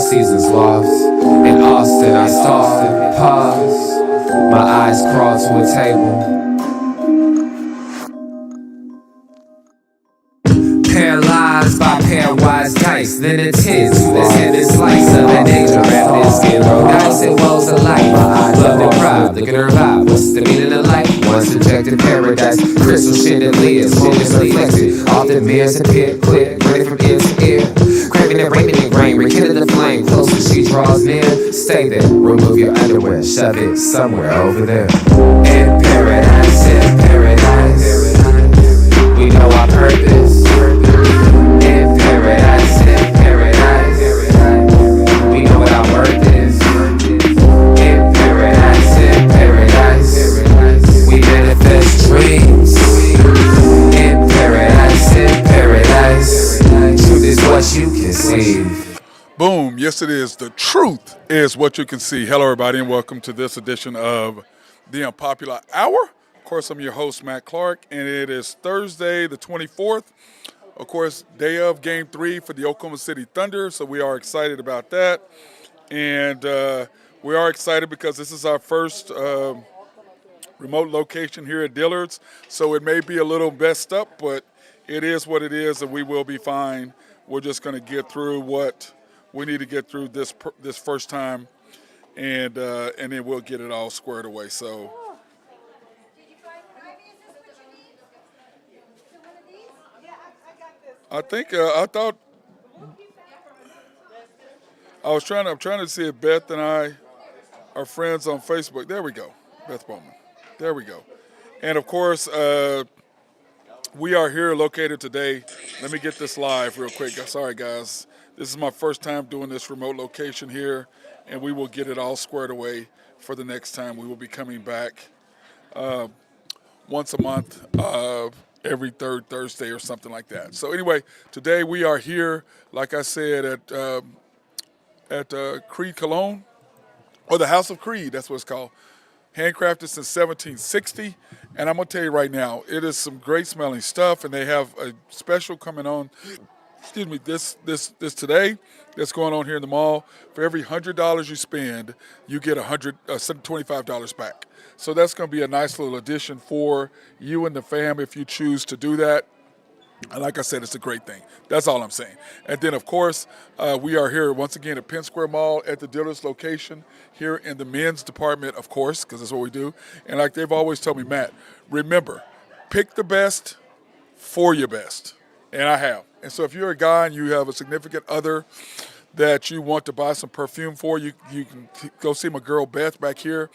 seasons lost. In Austin, I stalled, paused, my eyes crawled to a table. Paralyzed by pairwise dice, then a tin to the head and slice of an angel. Wrapped in skin, roll dice and woes of life. Love and pride, look at her vibe. What's the meaning of life? Once rejected paradise, crystal chandeliers, moments reflected. Often mirrors appear, quick, ready from ear to ear. Craving that raiment grain, rekindle the flame. Closer she draws near, stay there. Remove your underwear, shove it somewhere over there. In paradise, we know our purpose. In paradise, we know what our worth is. In paradise, we manifest dreams. In paradise, truth is what you conceive. Boom. Yes, it is. The truth is what you can see. Hello, everybody, and welcome to this edition of the Unpopular Hour. Of course, I'm your host, Matt Clark, and it is Thursday, the 24th. Of course, day of Game 3 for the Oklahoma City Thunder, so we are excited about that. And we are excited because this is our first remote location here at Dillard's, so it may be a little messed up, but it is what it is, and we will be fine. We're just going to get through what we need to get through this first time, and then we'll get it all squared away. So. I think I thought I'm trying to see if Beth and I are friends on Facebook. There we go, Beth Bowman. There we go. And of course, we are here located today. Let me get this live real quick. Sorry, guys. This is my first time doing this remote location here, and we will get it all squared away for the next time. We will be coming back once a month. Every third Thursday or something like that. So anyway, today we are here, like I said, at Creed Cologne, or the House of Creed, that's what it's called. Handcrafted since 1760. And I'm going to tell you right now, it is some great smelling stuff, and they have a special coming on, this today that's going on here in the mall. For every $100 you spend, you get $25 back. So that's going to be a nice little addition for you and the fam if you choose to do that. And like I said, it's a great thing. That's all I'm saying. And then, of course, we are here once again at Penn Square Mall at the Dillard's location here in the men's department, of course, because that's what we do. And like they've always told me, Matt, remember, pick the best for your best. And I have. And so if you're a guy and you have a significant other that you want to buy some perfume for, you can go see my girl Beth back here,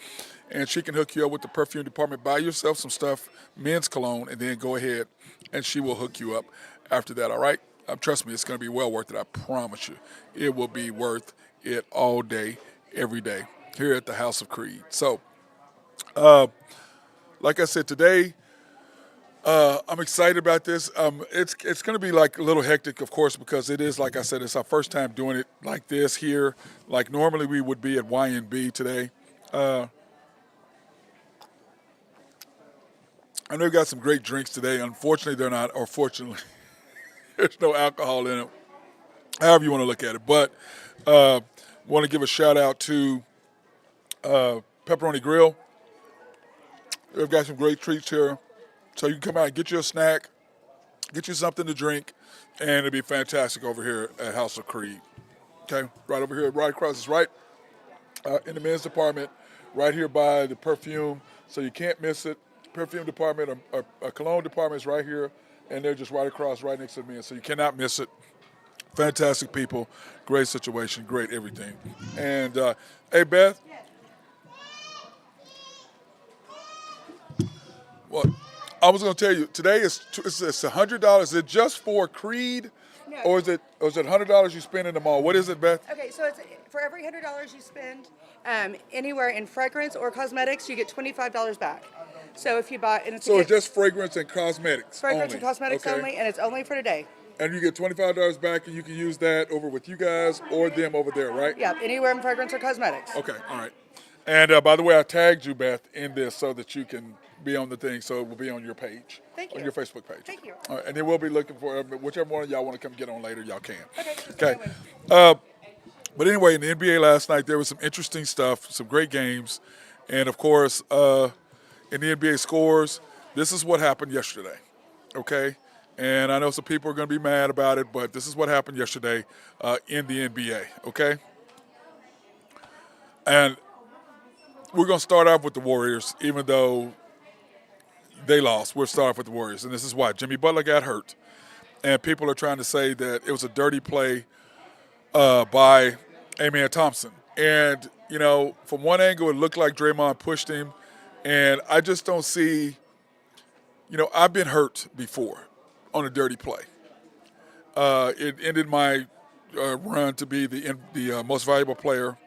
and she can hook you up with the perfume department. Buy yourself some stuff, men's cologne, and then go ahead, and she will hook you up after that, all right? Trust me, it's going to be well worth it. I promise you. It will be worth it all day, every day, here at the House of Creed. So, like I said, today, I'm excited about this. It's going to be like a little hectic, of course, because it is, like I said, it's our first time doing it like this here. Like normally we would be at Y&B today. I know we got some great drinks today. Unfortunately, they're not, or fortunately, there's no alcohol in them. However you want to look at it. But want to give a shout out to Pepperoni Grill. They've got some great treats here. So you can come out and get you a snack, get you something to drink, and it'll be fantastic over here at House of Creed. Okay, right over here, right across, it's right in the men's department, right here by the perfume, so you can't miss it. Perfume department, a cologne department is right here, and they're just right across, right next to the men, so you cannot miss it. Fantastic people, great situation, great everything. And hey, Beth. What? I was going to tell you, today it's $100. Is it just for Creed, no. or is it $100 you spend in the mall? What is it, Beth? Okay, so it's for every $100 you spend anywhere in fragrance or cosmetics, you get $25 back. So if you buy, and it's just fragrance and cosmetics. Fragrance only. and cosmetics okay. only, and it's only for today. And you get $25 back, and you can use that over with you guys or them over there, right? Yeah, anywhere in fragrance or cosmetics. Okay, all right. And by the way, I tagged you, Beth, in this so that you can be on the thing, so it will be on your page. Thank you. On your Facebook page. Thank you. All right, and then we'll be looking for whichever one of y'all want to come get on later, y'all can. Okay. But anyway, in the NBA last night, there was some interesting stuff, some great games. And of course, in the NBA scores, this is what happened yesterday. Okay? And I know some people are going to be mad about it, but this is what happened yesterday in the NBA. Okay? And we're going to start off with the Warriors, even though they lost. We'll start off with the Warriors. And this is why. Jimmy Butler got hurt. And people are trying to say that it was a dirty play by Amen Thompson. And, you know, from one angle, it looked like Draymond pushed him. And I just don't see, you know, I've been hurt before on a dirty play. It ended my run to be the most valuable player.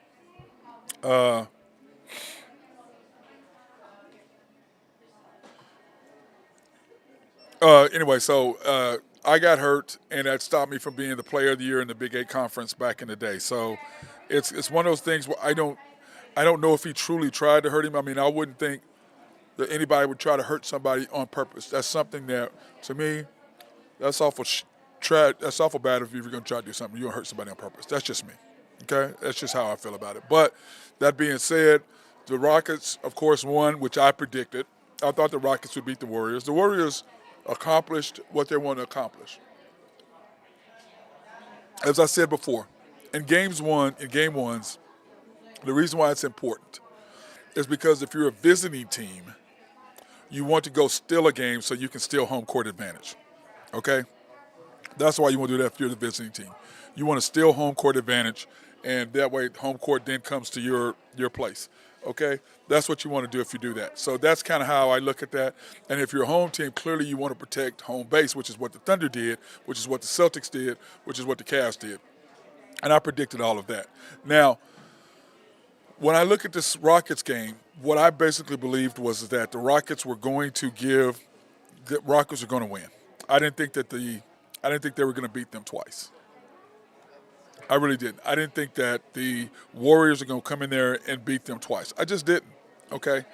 Anyway, so I got hurt, and that stopped me from being the player of the year in the Big Eight Conference back in the day. So it's one of those things where I don't know if he truly tried to hurt him. I mean, I wouldn't think that anybody would try to hurt somebody on purpose. That's something that, to me, that's awful. That's awful bad if you're going to try to do something. You're going to hurt somebody on purpose. That's just me. Okay, that's just how I feel about it. But that being said, the Rockets, of course, won, which I predicted. I thought the Rockets would beat the Warriors. The Warriors accomplished what they want to accomplish. As I said before, in game ones, the reason why it's important is because if you're a visiting team, you want to go steal a game so you can steal home court advantage. Okay? That's why you want to do that if you're the visiting team. You want to steal home court advantage, and that way home court then comes to your place. Okay? That's what you want to do if you do that. So that's kind of how I look at that. And if you're a home team, clearly you want to protect home base, which is what the Thunder did, which is what the Celtics did, which is what the Cavs did. And I predicted all of that. Now, when I look at this Rockets game, what I basically believed was that the Rockets were going to win. I didn't think they were going to beat them twice. I really didn't. I didn't think that the Warriors are going to come in there and beat them twice. I just didn't. Okay?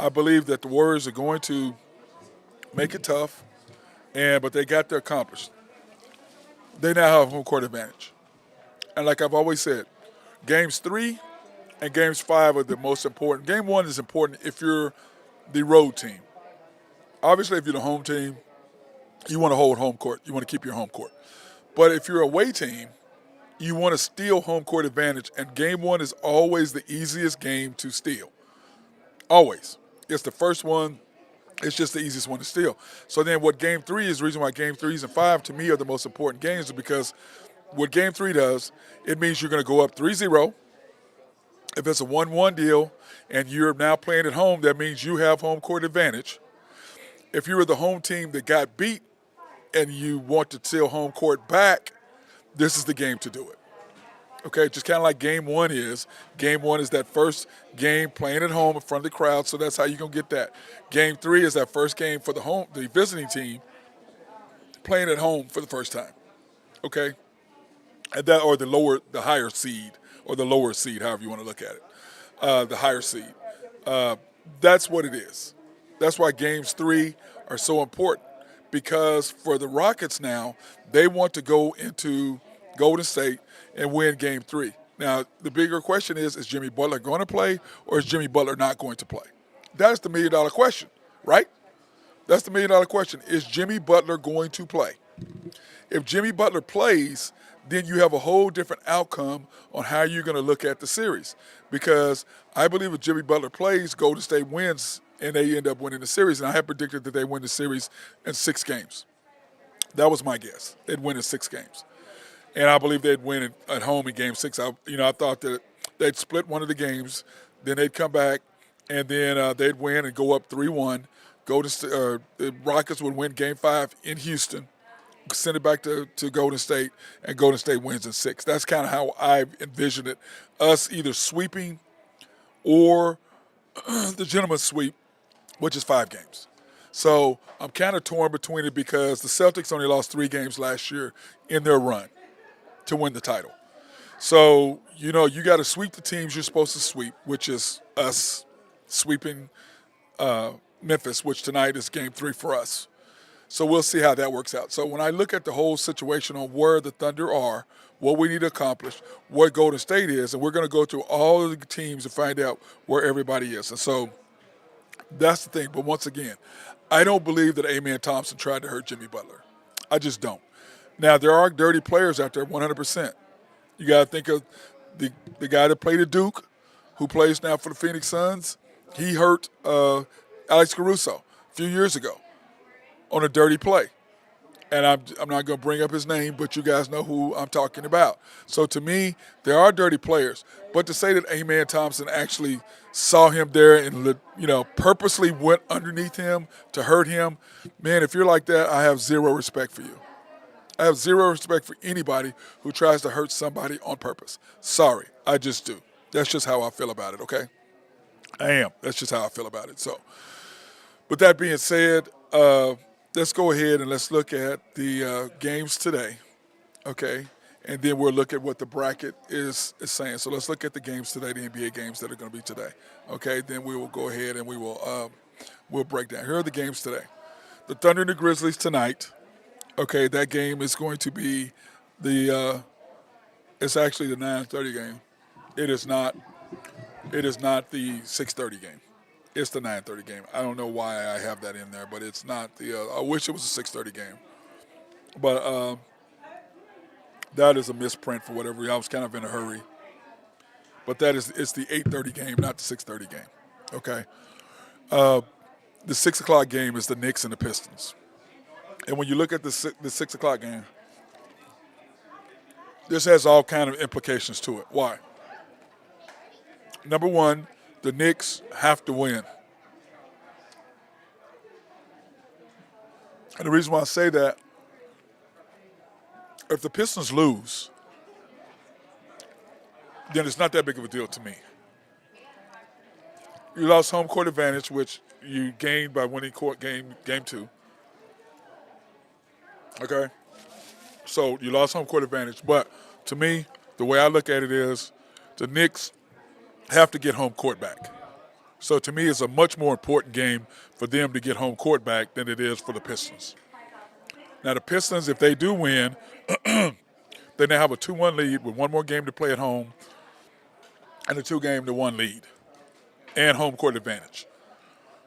I believe that the Warriors are going to make it tough, but they got their accomplished. They now have home court advantage. And like I've always said, games 3 and games 5 are the most important. Game 1 is important if you're the road team. Obviously, if you're the home team, you want to hold home court. You want to keep your home court. But if you're a away team, you want to steal home court advantage. And game 1 is always the easiest game to steal. Always. It's the first one. It's just the easiest one to steal. So then what game 3 is, the reason why game 3s and 5 to me are the most important games is because what game 3 does, it means you're going to go up 3-0. If it's a 1-1 deal and you're now playing at home, that means you have home court advantage. If you were the home team that got beat and you want to steal home court back, this is the game to do it. Okay, just kind of like game 1 is. Game 1 is that first game playing at home in front of the crowd, so that's how you're going to get that. Game 3 is that first game for the visiting team playing at home for the first time. Okay? And that, or the higher seed, or the lower seed, however you want to look at it, the higher seed. That's what it is. That's why games 3 are so important, because for the Rockets now, they want to go into Golden State and win game 3. Now, the bigger question is Jimmy Butler going to play, or is Jimmy Butler not going to play? That's the million-dollar question, right? That's the million-dollar question. Is Jimmy Butler going to play? If Jimmy Butler plays, then you have a whole different outcome on how you're going to look at the series. Because I believe if Jimmy Butler plays, Golden State wins, and they end up winning the series. And I have predicted that they win the series in 6 games. That was my guess. They'd win in 6 games. And I believe they'd win at home in game 6. I thought that they'd split one of the games, then they'd come back, and then they'd win and go up 3-1. The Rockets would win game 5 in Houston, send it back to Golden State, and Golden State wins in 6. That's kind of how I envisioned it. Us either sweeping or the gentleman's sweep, which is 5 games. So I'm kind of torn between it because the Celtics only lost 3 games last year in their run to win the title. So, you got to sweep the teams you're supposed to sweep, which is us sweeping Memphis, which tonight is game 3 for us. So we'll see how that works out. So when I look at the whole situation on where the Thunder are, what we need to accomplish, what Golden State is, and we're going to go through all of the teams to find out where everybody is. And so that's the thing. But once again, I don't believe that Amen Thompson tried to hurt Jimmy Butler. I just don't. Now, there are dirty players out there, 100%. You got to think of the guy that played at Duke, who plays now for the Phoenix Suns. He hurt Alex Caruso a few years ago on a dirty play. And I'm not going to bring up his name, but you guys know who I'm talking about. So to me, there are dirty players. But to say that Amen Thompson actually saw him there and purposely went underneath him to hurt him, man, if you're like that, I have zero respect for you. I have zero respect for anybody who tries to hurt somebody on purpose. Sorry, I just do. That's just how I feel about it, okay? I am. That's just how I feel about it. So, with that being said, let's go ahead and let's look at the games today, okay? And then we'll look at what the bracket is saying. So let's look at the games today, the NBA games that are going to be today, okay? Then we will go ahead and we'll break down. Here are the games today. The Thunder and the Grizzlies tonight. Okay, that game is going to be it's actually the 9:30 game. It is not the 6:30 game. It's the 9:30 game. I don't know why I have that in there, but it's not I wish it was a 6:30 game. But that is a misprint for whatever. I was kind of in a hurry. But it's the 8:30 game, not the 6:30 game. Okay. The 6 o'clock game is the Knicks and the Pistons. And when you look at the 6 o'clock game, this has all kind of implications to it. Why? Number one, the Knicks have to win. And the reason why I say that, if the Pistons lose, then it's not that big of a deal to me. You lost home court advantage, which you gained by winning game 2. Okay? So you lost home court advantage. But to me, the way I look at it is the Knicks have to get home court back. So to me, it's a much more important game for them to get home court back than it is for the Pistons. Now, the Pistons, if they do win, then they have a 2-1 lead with one more game to play at home and a 2-1 lead and home court advantage.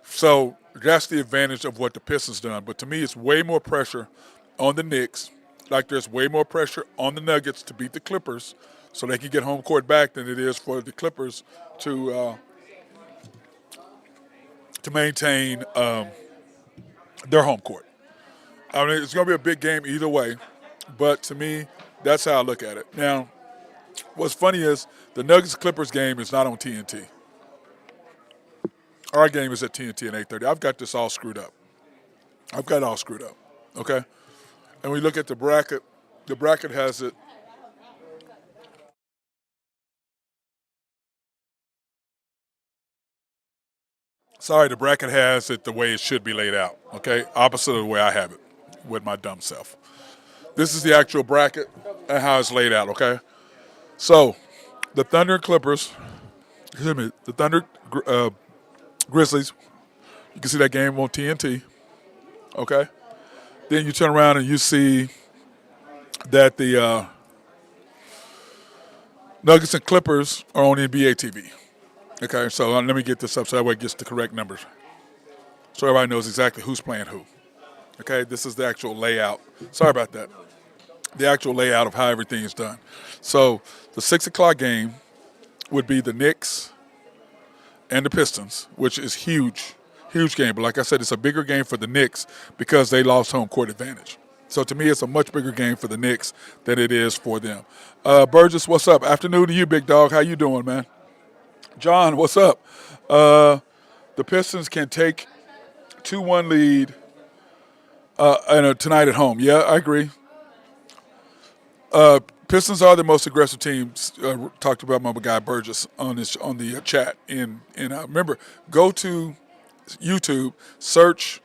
So that's the advantage of what the Pistons done. But to me, it's way more pressure on the Knicks, like there's way more pressure on the Nuggets to beat the Clippers so they can get home court back than it is for the Clippers to maintain their home court. I mean, it's going to be a big game either way, but to me, that's how I look at it. Now, what's funny is the Nuggets-Clippers game is not on TNT. Our game is at TNT at 8:30. I've got this all screwed up. I've got it all screwed up, okay? And we look at the bracket has it. Sorry, the bracket has it the way it should be laid out, okay? Opposite of the way I have it with my dumb self. This is the actual bracket and how it's laid out, okay? So, the Thunder and Clippers, the Thunder, Grizzlies, you can see that game on TNT, okay? Then you turn around and you see that the Nuggets and Clippers are on NBA TV. Okay, so let me get this up so that way it gets the correct numbers. So everybody knows exactly who's playing who. Okay, this is the actual layout. Sorry about that. The actual layout of how everything is done. So the 6 o'clock game would be the Knicks and the Pistons, which is huge. Huge game, but like I said, it's a bigger game for the Knicks because they lost home court advantage. So to me, it's a much bigger game for the Knicks than it is for them. Burgess, what's up? Afternoon to you, big dog. How you doing, man? John, what's up? The Pistons can take 2-1 lead tonight at home. Yeah, I agree. Pistons are the most aggressive team. Talked about my guy Burgess on the chat. And remember, go to YouTube, search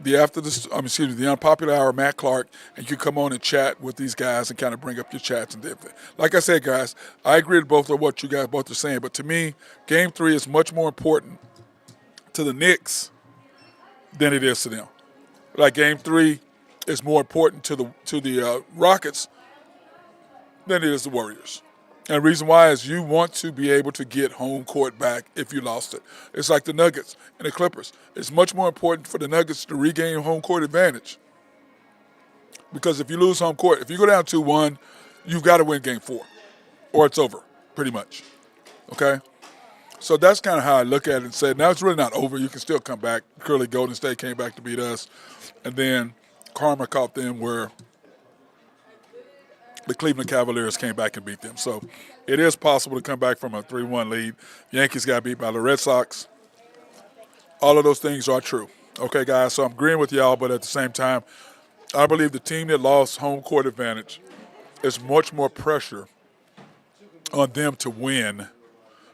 the Unpopular Hour, Matt Clark, and you can come on and chat with these guys and kind of bring up your chats. And like I said, guys, I agree with both of what you guys both are saying, but to me, Game 3 is much more important to the Knicks than it is to them. Like Game 3, is more important to the Rockets than it is the Warriors. And the reason why is you want to be able to get home court back if you lost it. It's like the Nuggets and the Clippers. It's much more important for the Nuggets to regain home court advantage. Because if you lose home court, if you go down 2-1, you've got to win game 4. Or it's over, pretty much. Okay? So that's kind of how I look at it and say, now it's really not over. You can still come back. Clearly Golden State came back to beat us. And then karma caught them where the Cleveland Cavaliers came back and beat them. So it is possible to come back from a 3-1 lead. Yankees got beat by the Red Sox. All of those things are true. Okay, guys, so I'm agreeing with y'all, but at the same time, I believe the team that lost home court advantage is much more pressure on them to win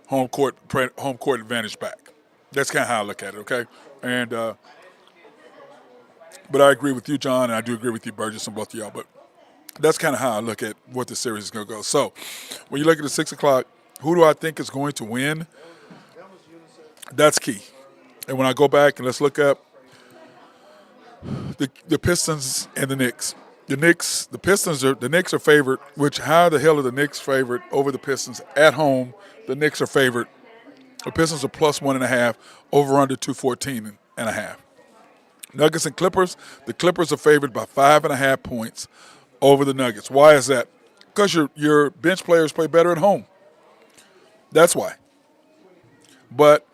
home court advantage back. That's kind of how I look at it, okay? And but I agree with you, John, and I do agree with you, Burgess, and both of y'all. But that's kind of how I look at what the series is going to go. So when you look at the 6 o'clock, who do I think is going to win? That's key. And when I go back and let's look up the Pistons and the Knicks. The Knicks are favored, which how the hell are the Knicks favored over the Pistons at home? The Knicks are favored. The Pistons are plus 1.5, over under 214.5. Nuggets and Clippers. The Clippers are favored by 5.5 points over the Nuggets. Why is that? Because your bench players play better at home. That's why. But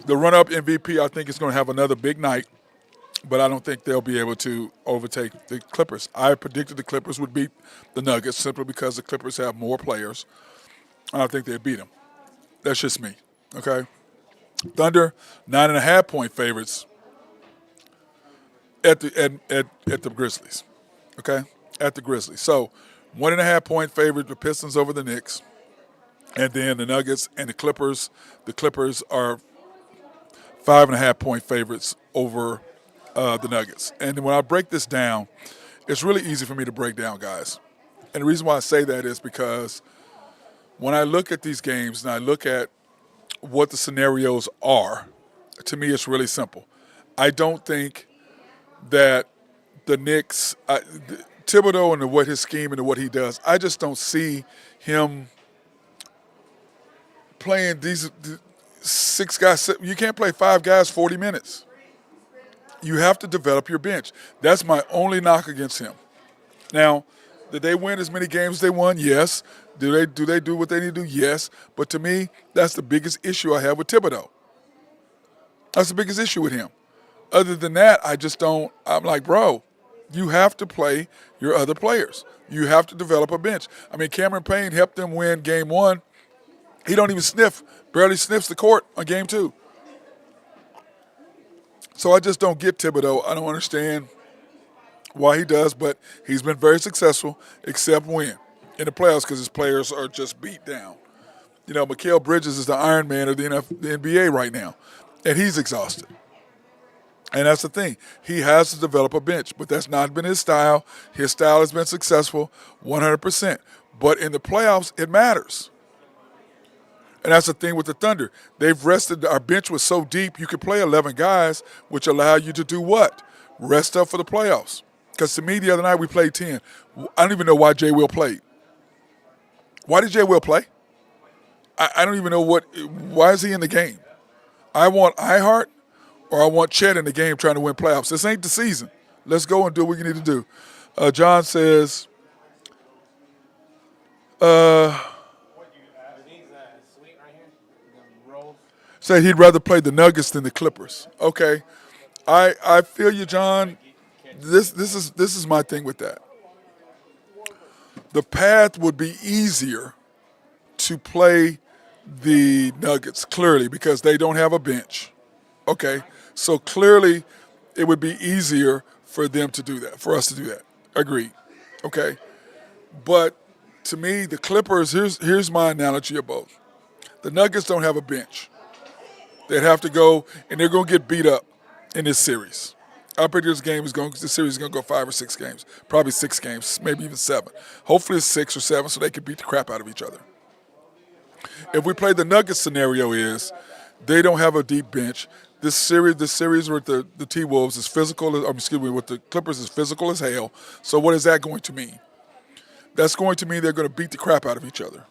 the run-up MVP, I think, is going to have another big night, but I don't think they'll be able to overtake the Clippers. I predicted the Clippers would beat the Nuggets simply because the Clippers have more players, and I think they'd beat them. That's just me, okay? Thunder, 9.5-point favorites at the Grizzlies, okay? At the Grizzlies. So 1.5-point favorite, the Pistons over the Knicks, and then the Nuggets and the Clippers. The Clippers are 5.5-point favorites over the Nuggets. And when I break this down, it's really easy for me to break down, guys. And the reason why I say that is because when I look at these games and I look at what the scenarios are, to me it's really simple. I don't think that the Knicks, Thibodeau and what his scheme and what he does, I just don't see him playing these 6 guys. You can't play 5 guys 40 minutes. You have to develop your bench. That's my only knock against him. Now, did they win as many games as they won? Yes. Do they do what they need to do? Yes. But to me, that's the biggest issue I have with Thibodeau. That's the biggest issue with him. Other than that, I just don't. I'm like, bro, you have to play your other players. You have to develop a bench. I mean, Cameron Payne helped them win game 1. He don't even barely sniffs the court on game 2. So I just don't get Thibodeau. I don't understand why he does, but he's been very successful, except when in the playoffs because his players are just beat down. You know, Mikal Bridges is the Iron Man of the NBA right now, and he's exhausted. And that's the thing. He has to develop a bench, but that's not been his style. His style has been successful 100%. But in the playoffs, it matters. And that's the thing with the Thunder. They've rested. Our bench was so deep, you could play 11 guys, which allow you to do what? Rest up for the playoffs. Because to me, the other night, we played 10. I don't even know why Jay Will played. Why did Jay Will play? I don't even know why is he in the game? I want iHeart or I want Chet in the game trying to win playoffs. This ain't the season. Let's go and do what we need to do. John says, said he'd rather play the Nuggets than the Clippers. Okay. I feel you, John. This is my thing with that. The path would be easier to play the Nuggets, clearly, because they don't have a bench. Okay. So clearly it would be easier for them to do that, for us to do that. Agreed. Okay. But to me, the Clippers, here's my analogy of both. The Nuggets don't have a bench. They'd have to go, and they're going to get beat up in this series. I predict this series is going to go 5 or 6 games, probably 6 games, maybe even 7. Hopefully it's 6 or 7 so they can beat the crap out of each other. If we play the Nuggets scenario is they don't have a deep bench. This series with the T-Wolves is physical. Excuse me, with the Clippers is physical as hell. So what is that going to mean? That's going to mean they're going to beat the crap out of each other.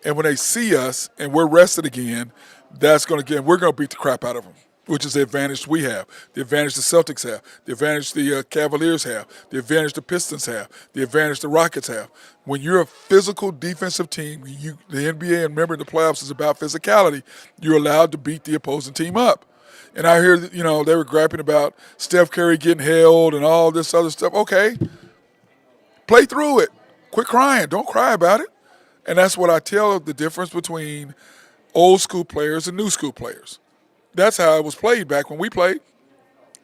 And when they see us and we're rested again, we're going to beat the crap out of them, which is the advantage we have, the advantage the Celtics have, the advantage the Cavaliers have, the advantage the Pistons have, the advantage the Rockets have. When you're a physical defensive team, the NBA, and remember the playoffs is about physicality, you're allowed to beat the opposing team up. And I hear, they were griping about Steph Curry getting held and all this other stuff. Okay, play through it. Quit crying. Don't cry about it. And that's what I tell the difference between old school players and new school players. That's how it was played back when we played.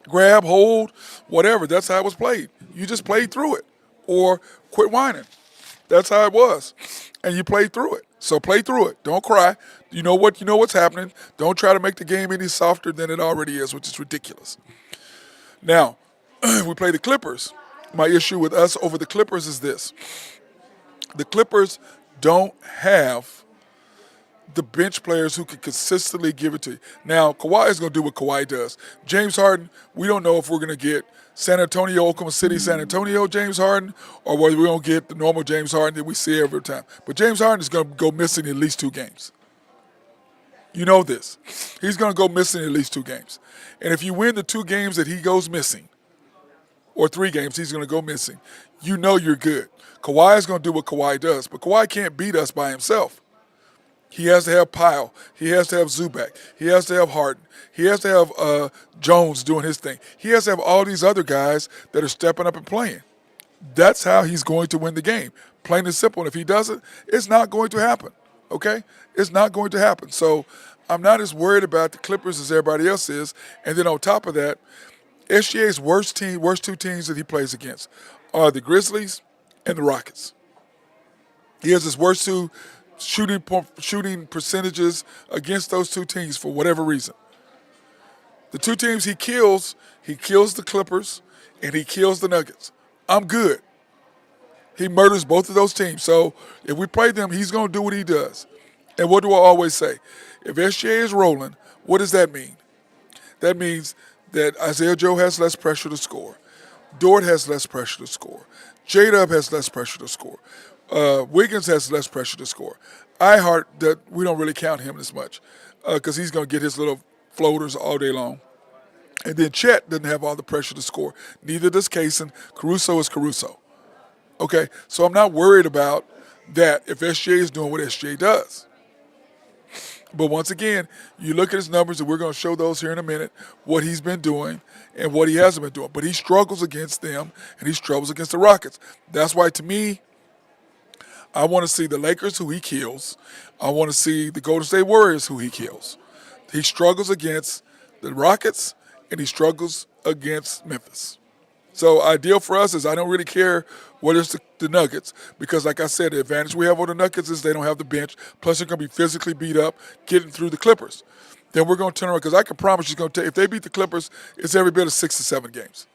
Grab, hold, whatever. That's how it was played. You just played through it or quit whining. That's how it was. And you played through it. So play through it. Don't cry. You know what's happening. Don't try to make the game any softer than it already is, which is ridiculous. Now, we play the Clippers. My issue with us over the Clippers is this. The Clippers don't have the bench players who can consistently give it to you. Now, Kawhi is going to do what Kawhi does. James Harden, we don't know if we're going to get San Antonio, Oklahoma City, San Antonio James Harden, or whether we're going to get the normal James Harden that we see every time. But James Harden is going to go missing at least 2 games. You know this. He's going to go missing at least 2 games. And if you win the 2 games that he goes missing, or 3 games he's going to go missing, you know you're good. Kawhi is going to do what Kawhi does, but Kawhi can't beat us by himself. He has to have Pyle. He has to have Zubac. He has to have Harden. He has to have Jones doing his thing. He has to have all these other guys that are stepping up and playing. That's how he's going to win the game. Plain and simple. And if he doesn't, it's not going to happen. Okay? It's not going to happen. So I'm not as worried about the Clippers as everybody else is. And then on top of that, SGA's worst 2 teams that he plays against are the Grizzlies and the Rockets. He has his worst 2 shooting percentages against those 2 teams for whatever reason. The 2 teams he kills the Clippers and he kills the Nuggets. I'm good. He murders both of those teams. So if we play them, he's going to do what he does. And what do I always say? If SGA is rolling, what does that mean? That means that Isaiah Joe has less pressure to score. Dort has less pressure to score. J-Dub has less pressure to score. Wiggins has less pressure to score. that we don't really count him as much because he's going to get his little floaters all day long. And then Chet doesn't have all the pressure to score. Neither does Kaysen. Caruso is Caruso. Okay, so I'm not worried about that if SJ is doing what SJ does. But once again, you look at his numbers, and we're going to show those here in a minute, what he's been doing and what he hasn't been doing. But he struggles against them, and he struggles against the Rockets. That's why, to me, I want to see the Lakers, who he kills. I want to see the Golden State Warriors, who he kills. He struggles against the Rockets, and he struggles against Memphis. So ideal for us is I don't really care what is the Nuggets because, like I said, the advantage we have over the Nuggets is they don't have the bench. Plus, they're going to be physically beat up getting through the Clippers. Then we're going to turn around because I can promise you, if they beat the Clippers, it's every bit of 6 to 7 games,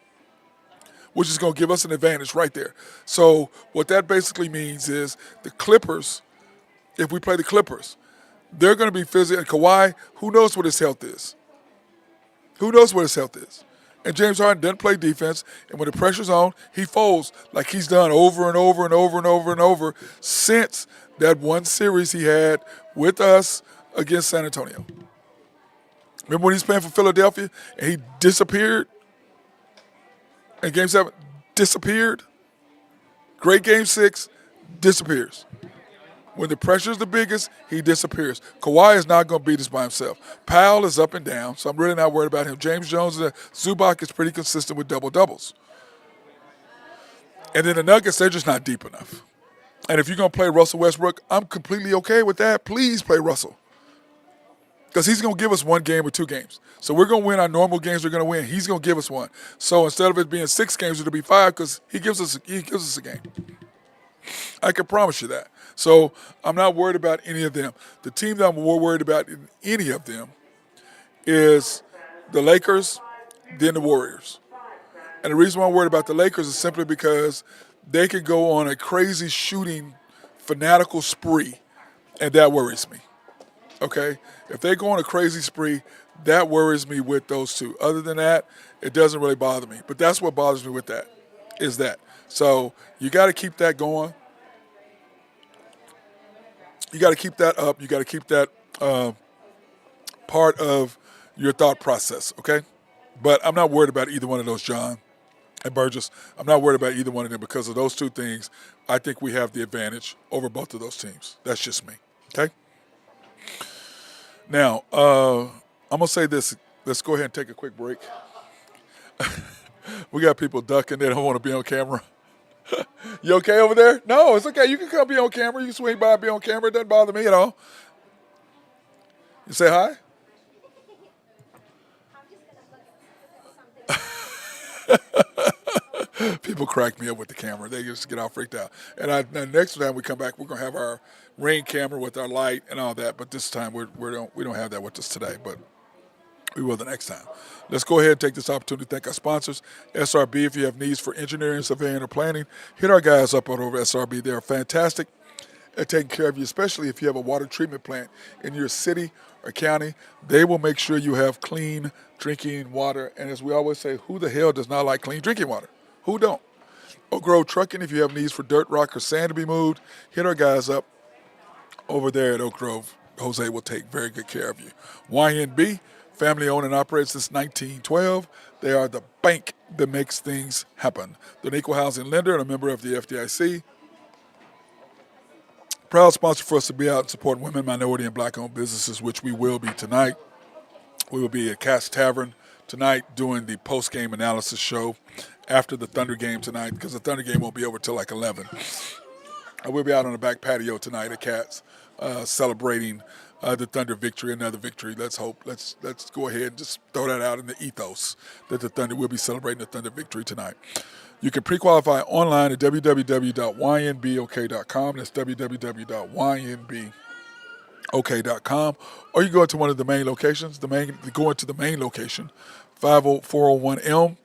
which is going to give us an advantage right there. So what that basically means is the Clippers, if we play the Clippers, they're going to be physical. And Kawhi, who knows what his health is? Who knows what his health is? And James Harden doesn't play defense, and when the pressure's on, he folds like he's done over and over and over and over and over since that one series he had with us against San Antonio. Remember when he was playing for Philadelphia and he disappeared? In Game 7, disappeared. Great Game 6, disappears. When the pressure is the biggest, he disappears. Kawhi is not going to beat us by himself. Powell is up and down, so I'm really not worried about him. James Jones and Zubac is pretty consistent with double-doubles. And then the Nuggets, they're just not deep enough. And if you're going to play Russell Westbrook, I'm completely okay with that. Please play Russell. Because he's going to give us 1 game or 2 games. So we're going to win our normal games we're going to win. He's going to give us 1. So instead of it being 6 games, it'll be 5 because he gives us a game. I can promise you that. So I'm not worried about any of them. The team that I'm more worried about in any of them is the Lakers, then the Warriors. And the reason why I'm worried about the Lakers is simply because they can go on a crazy shooting, fanatical spree, and that worries me. Okay? If they go on a crazy spree, That worries me with those two. Other than that, it doesn't really bother me. But that's what bothers me with that, is that. So you got to keep that going. You got to keep that up. You got to keep that part of your thought process, okay? But I'm not worried about either one of those, John and Burgess. I'm not worried about either one of them because of those two things. I think we have the advantage over both of those teams. That's just me, okay? Now, I'm going to say this. Let's go ahead and take a quick break. We got people ducking. They don't want to be on camera. You okay over there? No, it's okay. You can come be on camera. You can swing by and be on camera. It doesn't bother me at all. You say hi? People crack me up with the camera. They just get all freaked out. And next time we come back, we're gonna have our ring camera with our light and all that. But this time we don't have that with us today. But we will the next time. Let's go ahead and take this opportunity to thank our sponsors. SRB, if you have needs for engineering, surveying, or planning, hit our guys up over SRB. They are fantastic at taking care of you, especially if you have a water treatment plant in your city or county. They will make sure you have clean drinking water. And as we always say, who the hell does not like clean drinking water? Who don't? Oak Grove Trucking, if you have needs for dirt, rock, or sand to be moved, hit our guys up over there at Oak Grove. Jose will take very good care of you. YNB, family owned and operated since 1912. They are the bank that makes things happen. They're an equal housing lender and a member of the FDIC. Proud sponsor for us to be out and support women, minority, and black-owned businesses, which we will be tonight. We will be at Cass Tavern tonight doing the post-game analysis show after the Thunder game tonight, because the Thunder game won't be over till like 11. We'll be out on the back patio tonight at Cass celebrating the Thunder victory, another victory. Let's hope. Let's go ahead and just throw that out in the ethos that the Thunder will be celebrating the Thunder victory tonight. You can pre-qualify online at www.ynbok.com. That's www.ynbok.com. Or you go into one of the main locations. Go into the main location, 50401 Elm,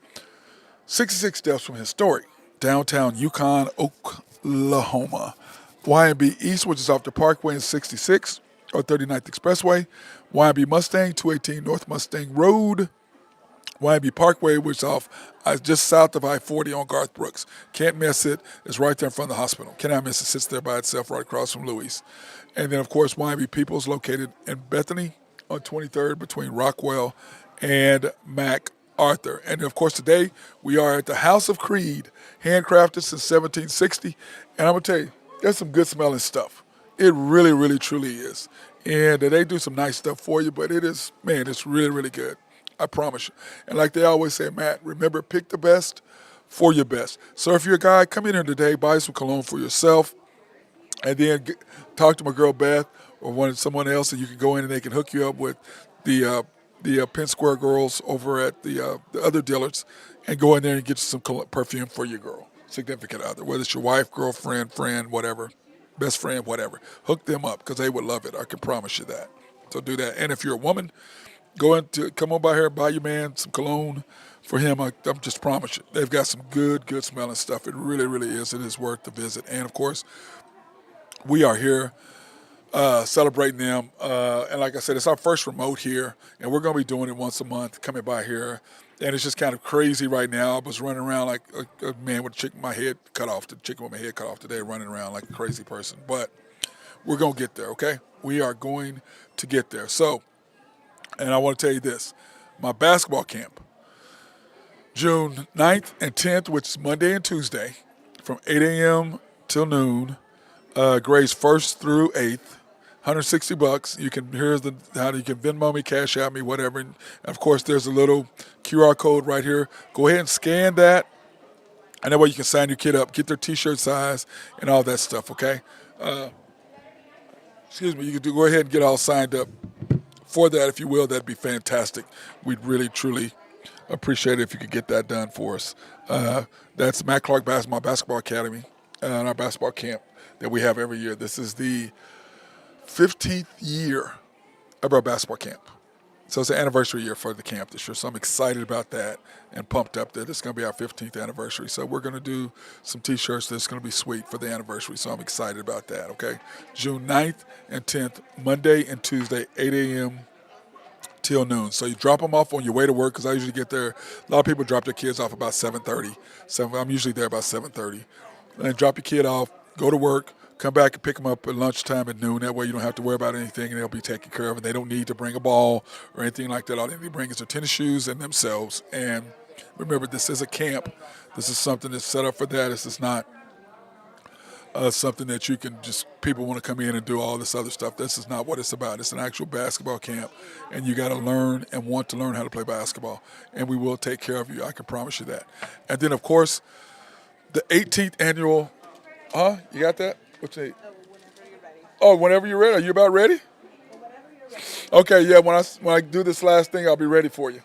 66 steps from historic downtown Yukon, Oklahoma. YNB East, which is off the Parkway and 66 or 39th Expressway. YNB Mustang, 218 North Mustang Road. YNB Parkway, which is off just south of I-40 on Garth Brooks. Can't miss it. It's right there in front of the hospital. Cannot miss it. Sits there by itself right across from Louis. And then, of course, YNB Peoples located in Bethany on 23rd between Rockwell and MacArthur. And, of course, today we are at the House of Creed, handcrafted since 1760. And I'm going to tell you, there's some good smelling stuff. It really, really, truly is. And they do some nice stuff for you, but it's really, really good. I promise you. And like they always say, Matt, remember, pick the best for your best. So if you're a guy, come in here today, buy some cologne for yourself, and then talk to my girl Beth or someone else, and you can go in and they can hook you up with the Penn Square girls over at the other dealers, and go in there and get you some perfume for your girl, significant other, whether it's your wife, girlfriend, friend, whatever, best friend, whatever. Hook them up because they would love it. I can promise you that. So do that. And if you're a woman, come on by here, buy your man some cologne for him. I'm just promise you. They've got some good smelling stuff. It really, really is. It is worth the visit. And, of course, we are here celebrating them. And like I said, it's our first remote here, and we're going to be doing it once a month, coming by here. And it's just kind of crazy right now. I was running around like a man with the chicken with my head cut off today, running around like a crazy person. But we're going to get there, okay? We are going to get there. So, and I want to tell you this, my basketball camp, June 9th and 10th, which is Monday and Tuesday, from 8 a.m. till noon, grades 1st through 8th, $160. You can how you can Venmo me, Cash Out me, whatever. And of course, there's a little QR code right here. Go ahead and scan that, and that way you can sign your kid up, get their T-shirt size, and all that stuff. Okay. You can go ahead and get all signed up for that, if you will. That'd be fantastic. We'd really, truly appreciate it if you could get that done for us. That's Matt Clark Basketball Academy and our basketball camp that we have every year. This is the 15th year of our basketball camp. So it's an anniversary year for the camp this year. So I'm excited about that and pumped up that it's going to be our 15th anniversary. So we're going to do some T-shirts that's going to be sweet for the anniversary. So I'm excited about that, okay? June 9th and 10th, Monday and Tuesday, 8 a.m. till noon. So you drop them off on your way to work, because I usually get there. A lot of people drop their kids off about 7:30. So I'm usually there about 7:30. And then drop your kid off, go to work, come back and pick them up at lunchtime at noon. That way you don't have to worry about anything, and they'll be taken care of. And they don't need to bring a ball or anything like that. All they need to bring is their tennis shoes and themselves. And remember, this is a camp. This is something that's set up for that. This is not something that you can just, people want to come in and do all this other stuff. This is not what it's about. It's an actual basketball camp, and you got to learn and want to learn how to play basketball. And we will take care of you. I can promise you that. And then, of course, the 18th annual, you got that? What's it? Oh, whenever you're ready. Are you about ready? Okay, yeah, when I do this last thing, I'll be ready for you.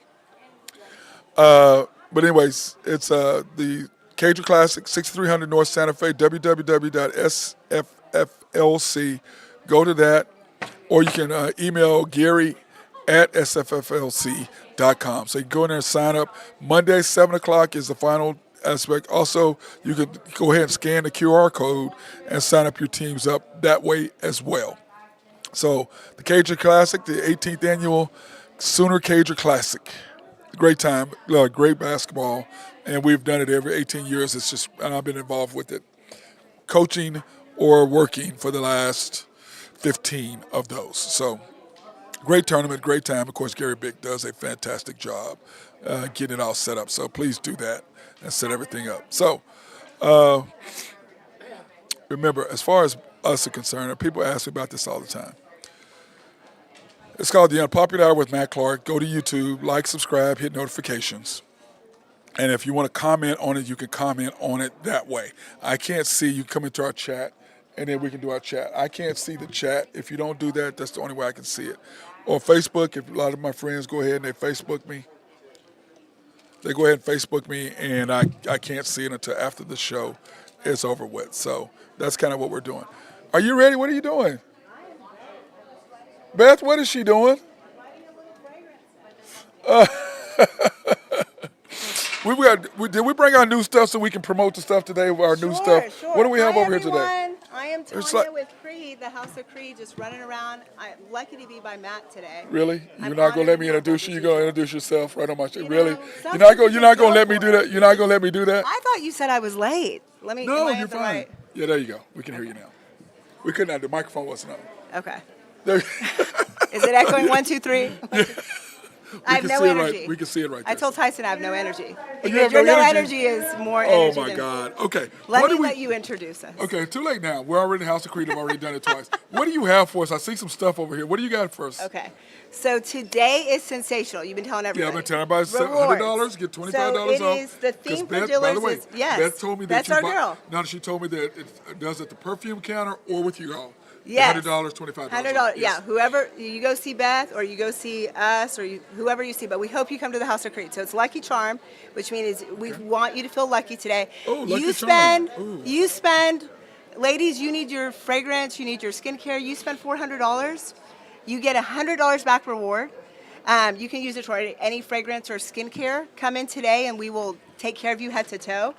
But anyways, it's the Cager Classic, 6300 North Santa Fe, www.sfflc. Go to that, or you can email Gary at sfflc.com. So you can go in there and sign up. Monday, 7 o'clock is the final aspect. Also, you could go ahead and scan the QR code and sign up your teams up that way as well. So the Cager Classic, the 18th annual Sooner Cager Classic. Great time, great basketball, and we've done it every 18 years. It's just, and I've been involved with it, coaching or working for the last 15 of those. So great tournament, great time. Of course, Gary Bick does a fantastic job getting it all set up. So please do that and set everything up. So remember, as far as us are concerned, people ask me about this all the time. It's called The Unpopular Hour with Matt Clark. Go to YouTube, like, subscribe, hit notifications. And if you want to comment on it, you can comment on it that way. I can't see you come into our chat, and then we can do our chat. I can't see the chat. If you don't do that, that's the only way I can see it. Or Facebook, if a lot of my friends go ahead and they Facebook me. They go ahead and Facebook me, and I can't see it until after the show is over with. So that's kind of what we're doing. Are you ready? What are you doing? Beth, what is she doing? Did we bring our new stuff so we can promote the stuff today? Our new stuff. Sure. What do we have Hi, over everyone. here today? I am Tanya with Creed, the House of Creed, just running around. I'm lucky to be by Matt today. Really? You're I'm not gonna let me honored introduce you? You're gonna introduce yourself right on my show? Really? some You're not people gonna let me go do for that? it. You're not gonna let me do that? I thought you said I was late. Let me. No, am I you're at the fine. right? Yeah, there you go. We can hear you now. We couldn't have. The microphone wasn't on. Okay. There. Is it echoing? 1, 2, 3. I have can no see it energy. right. We can see it right there. I told Tyson I have no energy. You Because have your no no energy? energy is more Oh energy my than God. Okay. Let me let you introduce us. Okay, too late now. We're already in the House of Creed. I've already done it twice. What do you have for us? I see some stuff over here. What do you got for us? Okay. So today is sensational. You've been telling everybody. Yeah, I've been telling everybody Rewards. $100, get $25 so it off. is the 'Cause theme for Beth, dealers by the way, is yes. Beth told me that that's our girl. Now she told me that it does at the perfume counter or with you all. Yes. $100, $25. $100. Yes. Yeah. Whoever you go see Beth or you go see us or whoever you see, but we hope you come to the House of Creed. So it's Lucky Charm, which means we want you to feel lucky today. Oh, Lucky you Charm. spend. Ooh. You spend. Ladies, you need your fragrance. You need your skincare. You spend $400. You get $100 back reward. You can use it for any fragrance or skincare. Come in today and we will take care of you head to toe.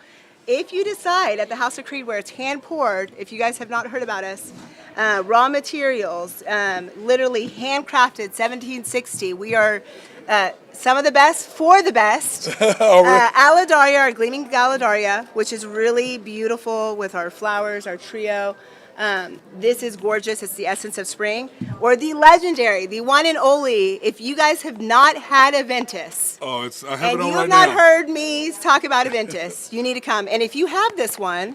If you decide at the House of Creed where it's hand poured, if you guys have not heard about us, raw materials, literally handcrafted 1760. We are some of the best for the best. Alidaria, our gleaming Alidaria, which is really beautiful with our flowers, our trio. This is gorgeous. It's the essence of spring. Or the legendary, the one and only, if you guys have not had Aventus, I have and it on you right have not now. heard me talk about Aventus, you need to come. And if you have this one,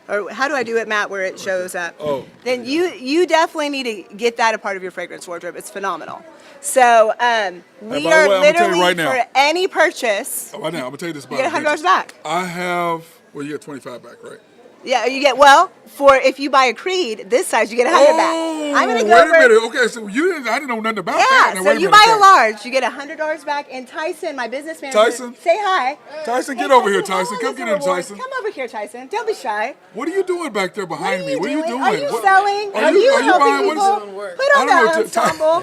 or how do I do it, Matt, where it shows up? Oh. Then you definitely need to get that a part of your fragrance wardrobe. It's phenomenal. So we by are the way, I'm gonna tell you literally right now. for any purchase, Right now, I'm going to tell you this you about get $100 back. I have, well, you get 25 back, right? Yeah, you get, well, for if you buy a Creed this size, you get 100 back. I'm gonna go wait over. a minute. Okay, so I didn't know nothing about that. Yeah, Now, so wait you minute, buy okay. a large, you get $100 back. And Tyson, my business manager, Tyson? say hi. Tyson, Hey, get over here, how Tyson. Come is get the in, reward? Tyson. Come over here, Tyson. Don't be shy. What are you doing back there behind me? What What are you doing? Are you What- selling? Are Are you you buying? helping What is people? it? Put on I don't know, the ensemble.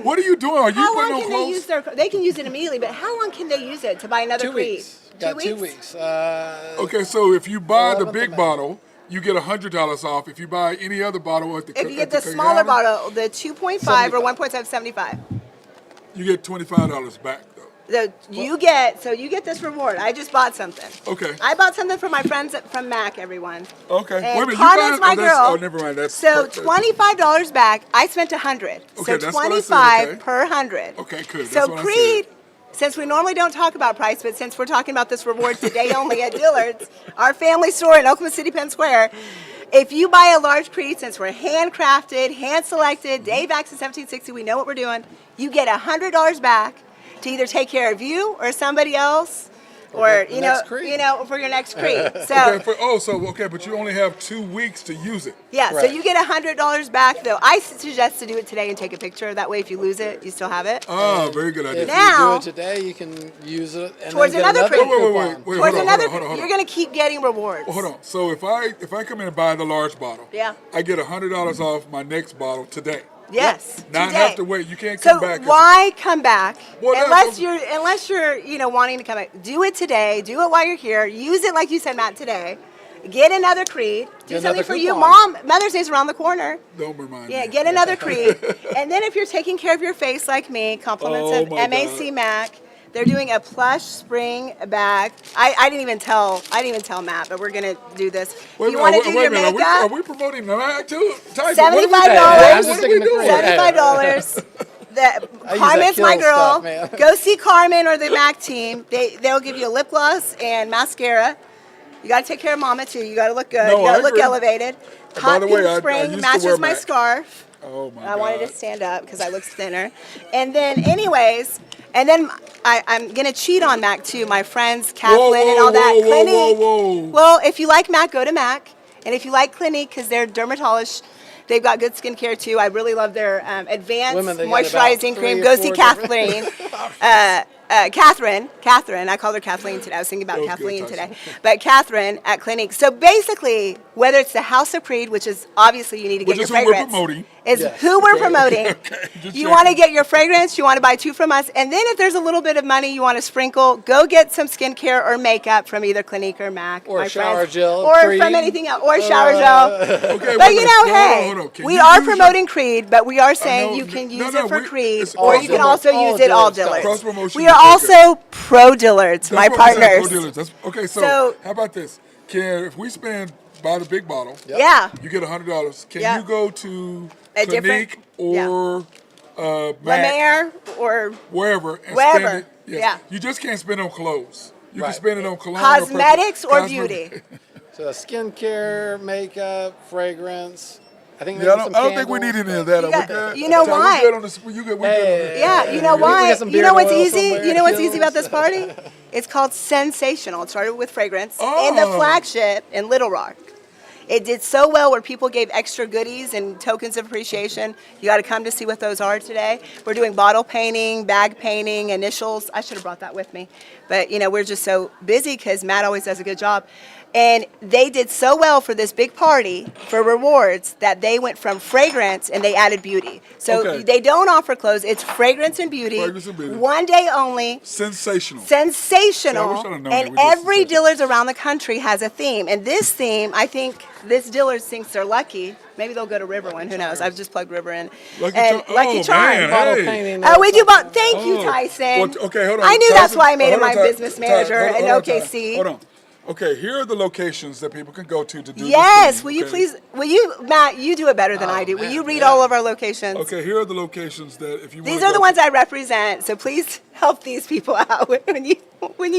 What are you doing? Are you How putting long on can they clothes? use their? They can use it immediately, but how long can they use it to buy another 2 Creed? weeks. Got 2 weeks. Okay, so if you buy the 11th big of May. bottle, you get $100 off. If you buy any other bottle at the If you at get the smaller bottle, the 2.5 or 1.775. You get $25 back though. You get this reward. I just bought something. Okay. I bought something for my friends from Mac, everyone. Okay. And Wait a minute, Carmen's my that's- girl. Oh, never mind. That's So $25 back. I spent $100. Okay, So that's what I 25 said, okay. per 100. Okay, good. So That's what I Creed, since we normally don't talk about price, but since we're talking about this reward today only at Dillard's, our family store in Oklahoma City, Penn Square, if you buy a large Creed, since we're handcrafted, hand-selected, day backs in 1760, we know what we're doing, you get $100 back to either take care of you or somebody else, or the next Creed. for your next Creed. So Okay, but you only have 2 weeks to use it. yeah, so Correct. you get $100 back though. I suggest to do it today and take a picture. That way, if you lose it, you still have it. Ah, very good idea. If Now- you do it today, you can use it and Towards then get another another Creed. coupon. Wait, Towards hold on, another, hold on. you're gonna keep getting rewards. Well, hold on. So if I come in and buy the large bottle, Yeah. I get $100 off my next bottle today. Yes. Not today. have to wait. You can't come So back. why come back Well, no, unless no. you're wanting to come back? Do it today. Do it while you're here. Use it like you said, Matt, today. Get another Creed. Do Get something another for you, coupon. Mom. Mother's Day's around the corner. Don't remind Yeah, me. get another Creed. And then if you're taking care of your face like me, compliments Oh of my MAC God. Mac. They're doing a plush spring bag. I didn't even tell Matt, but we're gonna do this. Wait a You minute, want to wait do a your minute. makeup? Are we promoting the Mac too? Tyson, $75. what are we- I'm what just are sticking we to doing? Creed. $75. I use Carmen's that my Kill girl. stuff, man. Go see Carmen or the Mac team. They'll give you a lip gloss and mascara. You got to take care of Mama too. You got to look good. No, you got I to look agree. elevated. By Hot the way, pink I spring used to matches wear my Mac. scarf. Oh my God. I wanted to stand up because I looked thinner. And then, anyways, and then I'm gonna cheat on Mac too. My friends Kathleen and all that. Clinique. Whoa. Well, if you like Mac, go to Mac. And if you like Clinique, because they're dermatologists, they've got good skincare too. I really love their advanced Women, they got moisturizing about cream. 3 or Go see 4 different- Kathleen. Catherine, I called her Kathleen today. I was thinking about That was Kathleen good, today. Tyson. But Catherine at Clinique. So basically, whether it's the House of Creed, which is obviously you need to get Which your is who we're fragrance. promoting. Is Yes. who we're promoting. just You want to checking. get your fragrance, you want to buy 2 from us. And then if there's a little bit of money you want to sprinkle, go get some skincare or makeup from either Clinique or Mac. Or my shower friends. gel, Or cream. from anything else. Or shower gel. Okay, But wait a you know, minute. hey, Hold on. Can we you are use your- promoting Creed, but we are saying know, you can no, use no, it for we- Creed, it's or all you can Dillard's. also All use it all Dillard's. Dillard's. Cross promotion We is are okay. also pro Dillard's, my That's what I said, partners. pro dealers. Okay, so So- how about this? If we buy the big bottle, Yeah. you get $100. Can Yeah. you go to A different- Clinique or La Mac, Mer or wherever, and Wherever. spend it? Yes. Yeah. You just can't spend it on clothes. You can Right. spend it on cologne, cosmetics or cosme- beauty. So skincare, makeup, fragrance. I think Yeah, I maybe don't think we need candles. any of that. You Are got- we good? you know Tyler, why? We good on this? You good? We good on this? Yeah, you know We why? got some You know beard what's oil easy? somewhere, You know what's Kills. easy about this party? It's called Sensational. It started with fragrance in the Oh. flagship in Little Rock. It did so well where people gave extra goodies and tokens of appreciation. You got to come to see what those are today. We're doing bottle painting, bag painting, initials. I should have brought that with me. But, we're just so busy because Matt always does a good job. And they did so well for this big party for rewards that they went from fragrance and they added beauty. So Okay. they don't offer clothes. It's fragrance and beauty. Fragrance and beauty. One day only. Sensational. Sensational. See, I wish I'd have known that And we did every sensational. Dillard's around the country has a theme. And this theme, I think this Dillard's thinks they're lucky. Maybe they'll go to Riverwind. Who knows? I've just plugged River in. Lucky and Charm- Lucky oh, Charm. man, Bottle hey. painting. Oh, we do. Thank you, Oh. Tyson. Well, okay, hold on. I knew that's Tyson, why I made him hold my on, business Ty- manager hold in on, Ty- OKC. Hold on. Okay, here are the locations that people can go to do Yes. this thing, Will you okay? please? Will you, Matt? You do it better than I do. Will man, you read yeah. all of our locations? Okay, here are the locations that if you want These to are the go ones I represent. So please help these people out when you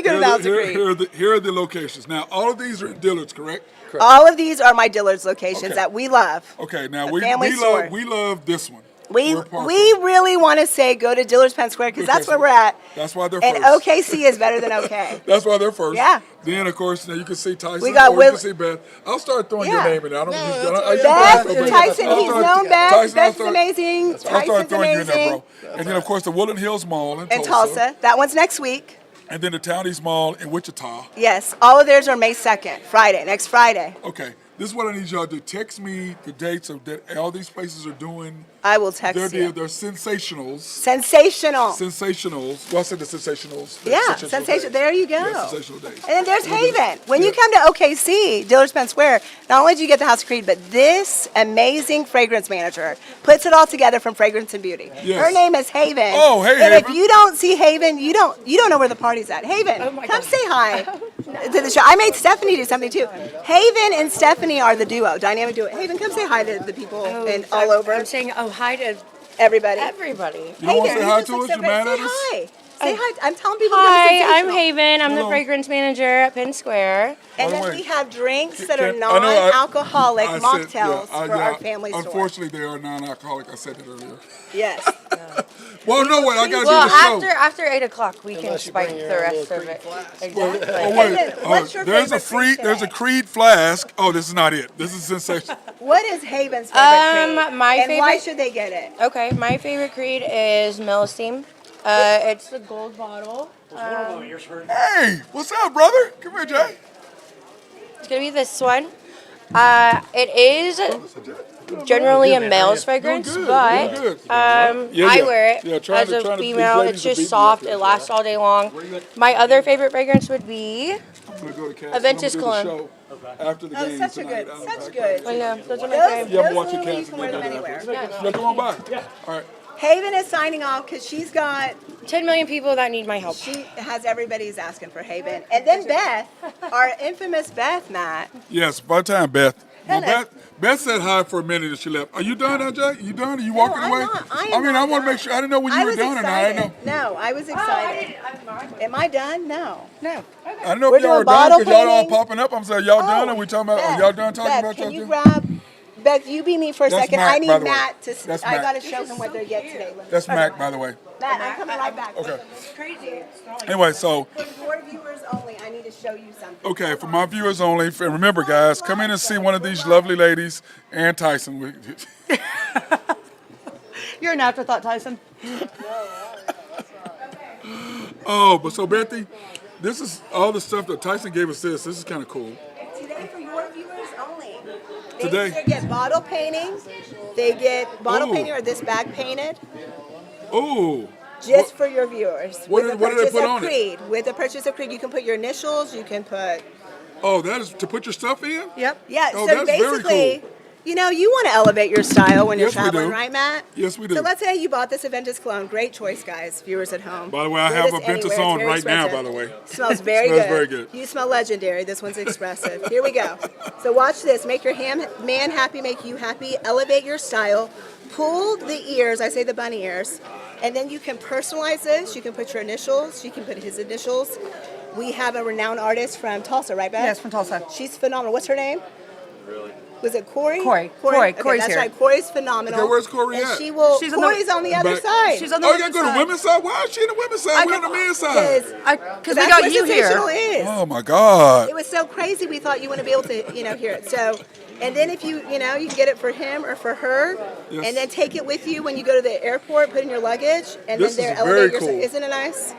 go to the House of Creed. Here are the locations. Now, all of these are Dillard's, correct? All of these are my Dillard's locations Okay. that we love. Okay, now A we family store. love this one. We We're partial. really want to say go to Dillard's Penn Square because that's where we're at. That's why they're And first. OKC is better than OK. That's why they're first. Yeah. Then, of course, now you can see Tyson. We got or you Will- can see Beth. I'll start throwing Yeah. your name in there. I don't No, use that's I all use right. Beth, Beth, Tyson, I'll he's start- known Beth. Tyson, I'll Beth's start- amazing. I'll start Tyson's throwing you in there, amazing. bro. And then, of course, the Woodland Hills Mall in And Tulsa. That one's next week. And then the Townies Mall in Wichita. Yes. All of theirs are May 2nd, Friday, next Friday. Okay. This is what I need y'all to do. Text me the dates of that all these places are doing. I will text Their you. deal. They're sensationals. Sensational. Sensationals. Well, I said the sensationals. Yeah, Sensational sensational. days. There you go. Yeah, sensational days. And then there's We'll do that. Haven. When you Yeah. come to OKC, Dillard Spence Square, not only do you get the House of Creed, but this amazing fragrance manager puts it all together from Fragrance and Beauty. Yes. Her name is Haven. Oh, hey, and Haven. if you don't see Haven, you don't know where the party's at. Haven, Oh my come God. say hi to the show. I made Stephanie do something too. Haven and Stephanie are the duo, dynamic duo. Haven, come say hi to the people and all over. I'm saying hi to Everybody. everybody. You don't want to say Haven, hi just to look us? so You great. mad Say at us? hi. Say hi. I'm telling people to come to Hi, I'm Sensational. Haven. I'm Hello. the fragrance manager at Penn Square. And By the then way, we have drinks that Can- are I know I- non-alcoholic I said- mocktails yeah, for yeah, our family store. Unfortunately, they are non-alcoholic. I said that earlier. Yes. Well, no, wait. I got to Well, do the show. after 8 o'clock, we can Unless you spike bring the your own rest little of it. Creed flask. Exactly. Oh wait, Haven, what's your there's a favorite there's a Creed Creed flask. Oh, this is not it. This is sensation. What is Haven's favorite Creed? my and why favorite- should they get it? Okay, my favorite creed is Millesteam. It's the gold bottle. Hey, what's up, brother? Come here, Jay. It's gonna be this one. It is generally a male's fragrance, Doing good, but doing good. I Yeah. wear it Yeah, trying as to- a trying to- these female. ladies It's are just beating soft. you up It here. lasts all day long. My other favorite fragrance would be I'm gonna go to Cass. Aventus I'm gonna do cologne. the show after the Oh, game such a tonight. good, I'm such back. good. I know, those are my Those, favorite. Yeah, I'm those watching literally Cass. you can wear them anywhere. Yeah, come on by. All right. Haven is signing off because she's got, 10 million people that need my help. she has everybody's asking for Haven. And then Beth, our infamous Beth, Matt. Yes, by the time, Beth. Well, Hello. Beth said hi for a minute and she left. Are you done, LJ? You done? Are you walking I'm away? not. I am I mean, not I want to done. make sure. I didn't know when you I were was done or not. I excited. didn't know. No, I was excited. Am I done? No. No. I didn't know We're if y'all doing were done bottle because y'all all painting. popping up. I'm saying, y'all done? Are we talking about? Are y'all done talking Beth, about can y'all you done? grab, Beth, you be me for a That's second. Mac, I need by the way. Matt to, That's I Mac. got to show him what they get today. That's Mac, by the way. Matt, I'm coming right back. Okay. Crazy. Anyway, so For your viewers only, I need to show you something. okay, for my viewers only. And remember, guys, come in and see one of these lovely ladies and Tyson. You're an afterthought, Tyson. Oh, but so Bethy, this is all the stuff that Tyson gave us. This is kind of cool. Today for your viewers only. They Today. either get bottle painting, they get bottle Ooh. painting or this bag painted, Ooh. just for your viewers. What With did- the what did they purchase put of on it? Creed. With the purchase of Creed, you can put your initials, you can put, Oh, that is to put your stuff in? Yep. yeah, Oh, so that's very basically, cool. you know, you want to elevate your style when you're Yes, we traveling, do. right, Matt? Yes, we do. So let's say you bought this Aventus cologne. Great choice, guys, viewers at home. By the way, I Wear have this Aventus anywhere. It's on very right now, expressive. by the way. Smells very Smells good. very good. You smell legendary. This one's expressive. Here we go. So watch this. Make your man happy, make you happy. Elevate your style. Pull the ears. I say the bunny ears. And then you can personalize this. You can put your initials. You can put his initials. We have a renowned artist from Tulsa, right, Beth? Yes, from Tulsa. She's phenomenal. What's her name? Was it Corey? Corey. Okay, Corey's that's here. right. Corey's phenomenal. Okay, where's Corey and at? She will. She's on the- Corey's on the other Back- side. She's on the Oh, you gotta women's go to side. women's side? Why is she in the women's side? We're on the men's side. Because we that's got where you here. Sensational is. Oh my God. It was so crazy. We thought you wouldn't be able to, hear it. So, and then if you can get it for him or for her, Yes. and then take it with you when you go to the airport, put in your luggage, and This then is they're very elevate your. cool. Isn't it nice?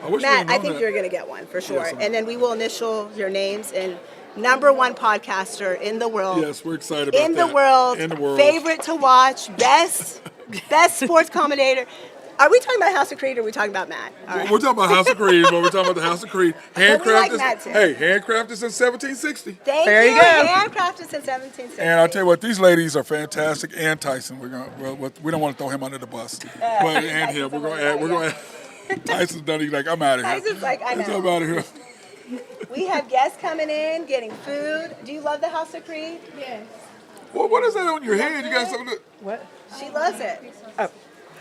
I wish Matt, we I had known think that. you're gonna get one for sure. Yes, I'm- And then we will initial your names and #1 podcaster in the world. Yes, we're excited about In that. the world, In the world. favorite to watch, best sports commentator. Are we talking about House of Creed or are we talking about Matt? All right. We're talking about House of Creed, but we're talking about the House of Creed. like Handcrafted. that too. Hey, handcrafted since 1760. Thank There you you. go. Handcrafted since 1760. And I'll tell you what, these ladies are fantastic. And Tyson, we don't want to throw him under the bus, but and him, we're gonna add. Tyson's done. He's like, I'm out of here. Tyson's like, I know. I'm out of here. We have guests coming in, getting food. Do you love the House of Creed? Well, what is that on your head? You got something? What? She loves it.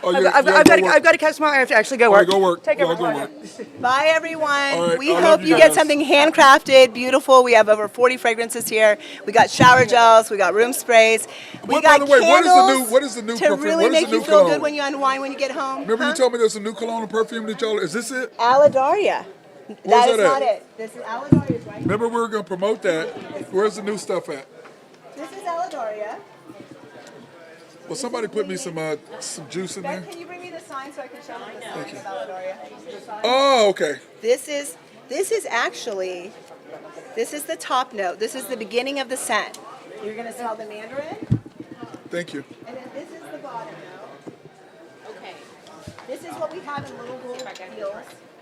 Oh, I've got to catch my. I have to actually go All right, work. go work. Take Y'all over. go work. Bye, everyone. All right, We I love hope you you get guys. something handcrafted, beautiful. We have over 40 fragrances here. We got shower gels. We got room sprays. We What, by got the way, candles what is the new to perfume? really What is make the you new feel cologne? good when you unwind when you get home. Remember Huh? you told me there's a new cologne and perfume that y'all. Is this it? Alidaria. That Where's is that not at? it. This is Alidaria's right. Remember we were gonna promote that. Where's the new stuff at? This is Alidaria. Well, somebody put me some juice in Ben, there. can you bring me the sign so I can show them the sign of Alidaria? Oh, okay. This is actually, this is the top note. This is the beginning of the scent. You're going to smell the mandarin. Thank you. And then this is the bottom note. Okay. This is what we have in little gold deals.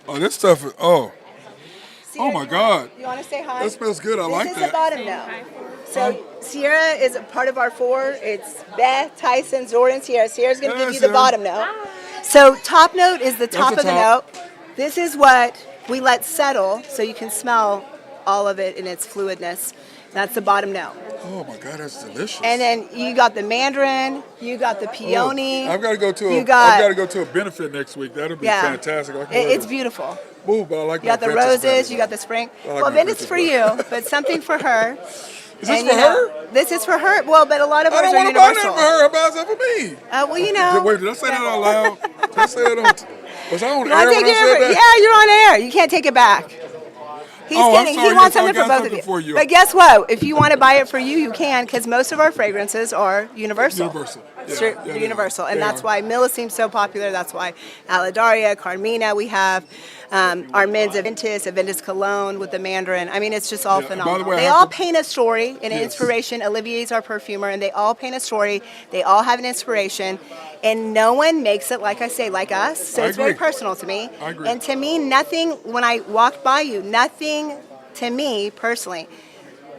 Oh, this stuff is, oh my God. You want to say hi? That smells good. I like This is that. the bottom note. So Sierra is a part of our 4. It's Beth, Tyson, Zora, and Sierra. Sierra's going to give you the Sierra. bottom note. So top note is the top the of the top. note. This is what we let settle so you can smell all of it in its fluidness. That's the bottom note. Oh my God, that's delicious. And then you got the mandarin, you got the peony. I've got to go to You got- I've got to go to a benefit next week. That'll be fantastic. I can wear It's this. beautiful. Ooh, but I like You got my the vintage roses, better. you got the spring. I like Well, my then it's vintage for you, but something for her. Is this And, for you know, her? This is for her. Well, but a lot of I ours don't are want to buy universal. that for her. I buy something for me. Well, you know. Wait, did I say that out loud? Did I say that on? Was I on You air want to when take I it? said that? Yeah, you're on air. You can't take it back. He's Oh, I'm kidding. sorry. He wants Yes, I something for got both something of for you. you. But guess what? If you want to buy it for you, you can, because most of our fragrances are universal. Universal. Yeah, Straight- yeah, they universal. are. And They that's are. why Mila seems so popular. That's why Alidaria, Carmina, we have our men's Aventus Cologne with the mandarin. I mean, it's just all Yeah, and by the phenomenal. way, I They have all to- paint a story and an Yes. inspiration. Olivier's our perfumer, and they all paint a story. They all have an inspiration. And no one makes it, like I say, like us. So I it's very agree. personal to me. I agree. And to me, nothing, when I walked by you, nothing to me personally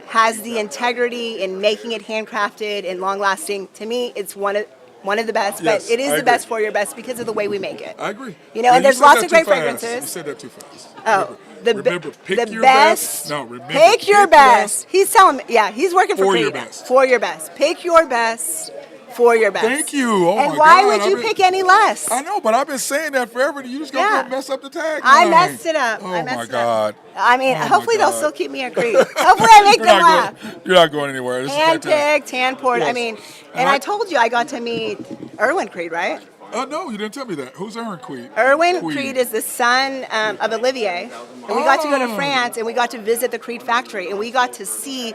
has the integrity in making it handcrafted and long lasting. To me, it's one of the best, Yes, but it is I the best agree. for your best because of the way we make it. I agree. You know, and you there's said lots that of great too fast. fragrances. You said that too fast. Oh, remember, pick the your best. No, remember, pick your best. He's telling me, yeah, he's working for For free your now. best. For your best. Pick your best for your best. Thank you. Oh and my why God, would I've you been- pick any less? I know, but I've been saying that forever. You just gonna Yeah. go mess up the tag. I messed it up. Oh I messed my it God. Up. I mean, Oh my hopefully they'll God. still keep me at Creed. Hopefully I make You're them not laugh. going. You're not going anywhere. This is fantastic. Hand-picked, hand-poured. I Yes. mean, And and I- I told you I got to meet Erwin Creed, right? No, you didn't tell me that. Who's Aaron Creed? Erwin Creed is the son of Olivier. And we got to go to Oh. France and we got to visit the Creed factory and we got to see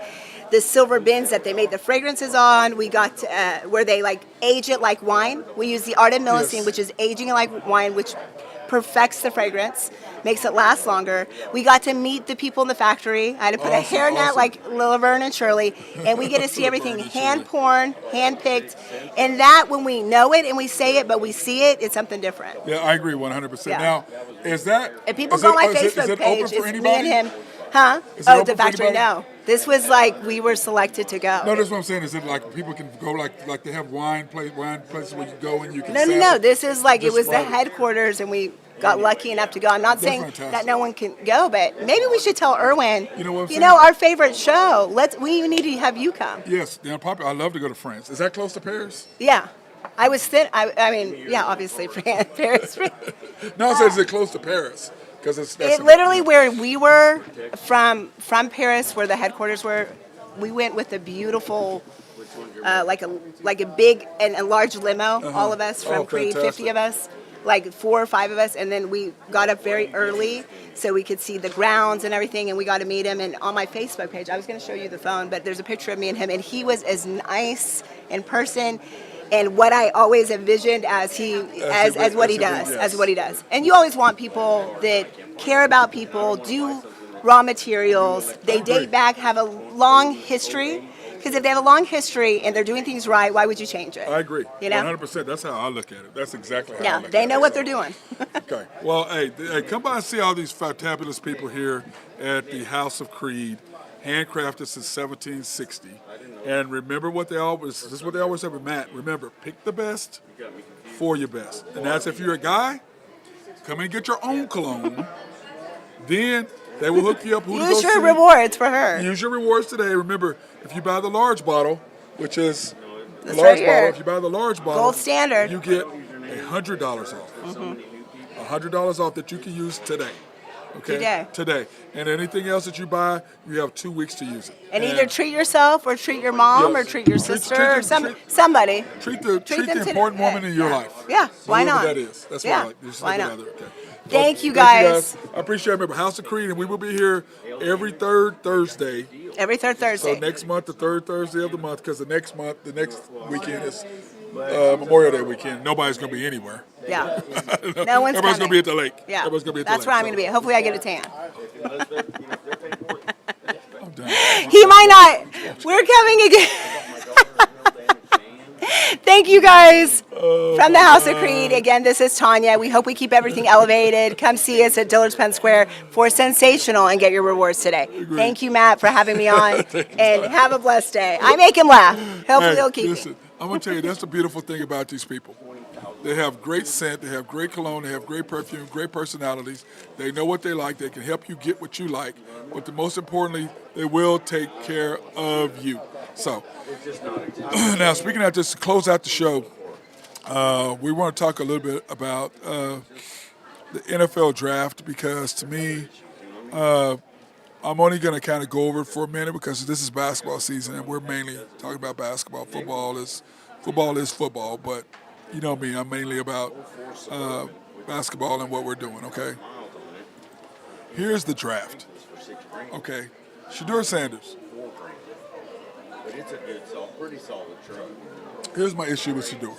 the silver bins that they made the fragrances on. We got to, where they like age it like wine. We use the art of millicene, Yes. which is aging it like wine, which perfects the fragrance, makes it last longer. We got to meet the people in the factory. I had to put a Awesome, hairnet awesome. like Laverne and Shirley, and we get to see everything Laverne and Shirley. hand-poured, hand-picked. And that, when we know it and we say it, but we see it, it's something different. Yeah, I agree 100%. Yeah. Now, is that? And people is go it- on my is it- Facebook is it page. open for It's anybody? me and him. Huh? Is it Oh, open the for factory? anybody? No. This was like we were selected to go. No, that's what I'm saying. Is it like people can go like they have wine places where you go and you can No. sample? This is like it Just was the private. headquarters, and we got lucky enough to go. I'm not That's saying fantastic. that no one can go, but maybe we should tell Erwin. You know what I'm You saying? know, our favorite show. We need to have you come. Yes, the Unpopular. I love to go to France. Is that close to Paris? Yeah. I was I mean, yeah, obviously Paris. No, I said is it close to Paris? Because It literally where we were from Paris, where the headquarters were. We went with a beautiful, like a big and a large limo. All of us from Oh, Creed, fantastic. 50 of us, like 4 or 5 of us, and then we got up very early so we could see the grounds and everything, and we got to meet him. And on my Facebook page, I was going to show you the phone, but there's a picture of me and him, and he was as nice in person. And what I always envisioned as what he does. And you always want people that care about people, do raw materials, they date back, have a long history. Because if they have a long history and they're doing things right, why would you change it? I agree. You know? 100%. That's how I look at it. That's exactly how I Yeah, look they at know it. what they're doing. Okay. Well, hey, come by and see all these fabulous people here at the House of Creed, handcrafted since 1760. And remember what this is what they always say with Matt. Remember, pick the best for your best. And that's if you're a guy, come and get your own cologne. Then they will hook you up. Who to Use go your see. rewards for her. Use your rewards today. Remember, if you buy the large bottle, which is the This large right bottle, here. if you buy the large bottle, Gold standard. you get $100 off. $100 off that you can use today. Okay. Today. And anything else that you buy, you have 2 weeks to use it. And either treat yourself or treat your mom Yes. or treat your Treat- sister treat or them- somebody. treat the them today. important woman in your life. Yeah, why Whoever not? that is. That's Yeah, what I like. Your why significant not? other. Okay. Thank you, Thank guys. I appreciate it. Remember, House of Creed, and we will be here every third Thursday. Every third So Thursday. next month, the third Thursday of the month, because the next weekend is Memorial Day weekend. Nobody's going to be anywhere. Yeah. No one's Everybody's coming. going to be at the lake. Yeah. Everybody's going to be at the That's lake. where I'm going to be. Hopefully I get a tan. I'm done. He might not. We're coming again. Thank you guys from the House of Creed. Again, this is Tanya. We hope we keep everything elevated. Come see us at Dillard's Penn Square for Sensational and get your rewards today. Thank you, Matt, for having me on. And have a blessed day. I make him laugh. Hopefully he'll keep Listen, I'm going to tell you, that's the beautiful thing about these people. They have great scent, they have great cologne, they have great perfume, great personalities. They know what they like. They can help you get what you like. But the most importantly, they will take care of you. So, now speaking of this, to close out the show, we want to talk a little bit about the NFL draft because to me, I'm only going to kind of go over it for a minute because this is basketball season and we're mainly talking about basketball. Football is football, but you know me, I'm mainly about basketball and what we're doing, okay? Here's the draft, okay? Shedeur Sanders. Here's my issue with Shedeur.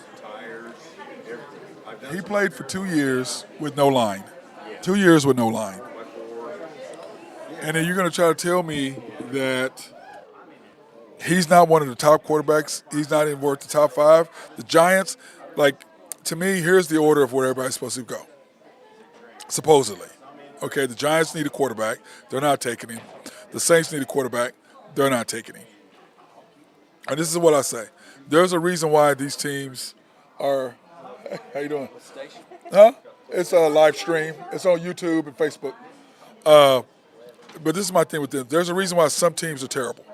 He played for 2 years with no line. 2 years with no line. And then you're going to try to tell me that he's not one of the top quarterbacks. He's not even worth the top 5. The Giants, like, to me, here's the order of where everybody's supposed to go. Supposedly. Okay, the Giants need a quarterback. They're not taking him. The Saints need a quarterback. They're not taking him. And this is what I say. There's a reason why these teams are – how you doing? Huh? It's a live stream. It's on YouTube and Facebook. But this is my thing with them. There's a reason why some teams are terrible,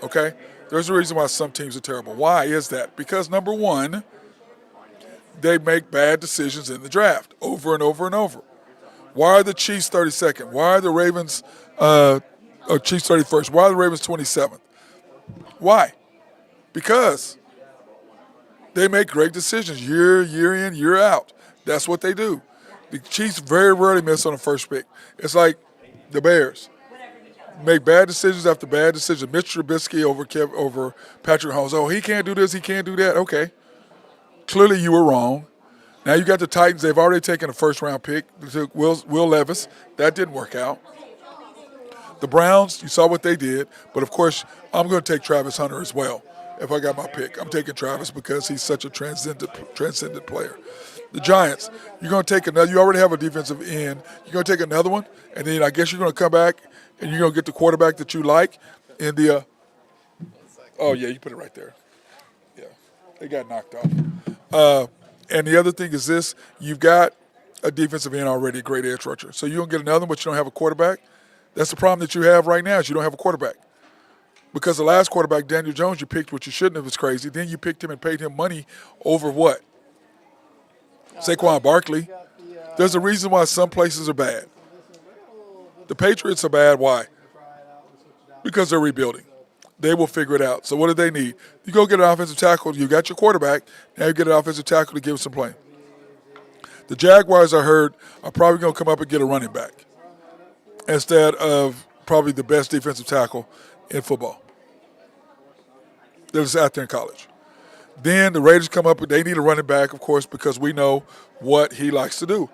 okay? There's a reason why some teams are terrible. Why is that? Because, number one, they make bad decisions in the draft over and over and over. Why are the Chiefs 32nd? Why are the Ravens Chiefs 31st? Why are the Ravens 27th? Why? Because they make great decisions year in, year out. That's what they do. The Chiefs very rarely miss on the first pick. It's like the Bears. Make bad decisions after bad decisions. Mitch Trubisky over Patrick Mahomes. Oh, he can't do this, he can't do that. Okay. Clearly you were wrong. Now you got the Titans. They've already taken a first-round pick. They took Will Levis. That didn't work out. The Browns, you saw what they did. But, of course, I'm going to take Travis Hunter as well if I got my pick. I'm taking Travis because he's such a transcendent player. The Giants, you're going to take another. You already have a defensive end. You're going to take another one, and then I guess you're going to come back and you're going to get the quarterback that you like in the oh, yeah, you put it right there. Yeah, they got knocked off. And the other thing is this. You've got a defensive end already, a great edge rusher. So you don't get another one, but you don't have a quarterback. That's the problem that you have right now is you don't have a quarterback. Because the last quarterback, Daniel Jones, you picked what you shouldn't have. It was crazy. Then you picked him and paid him money over what? Saquon Barkley. There's a reason why some places are bad. The Patriots are bad. Why? Because they're rebuilding. They will figure it out. So what do they need? You go get an offensive tackle. You got your quarterback. Now you get an offensive tackle to give him some play. The Jaguars, I heard, are probably going to come up and get a running back instead of probably the best defensive tackle in football. They're just out there in college. Then the Raiders come up and they need a running back, of course, because we know what he likes to do.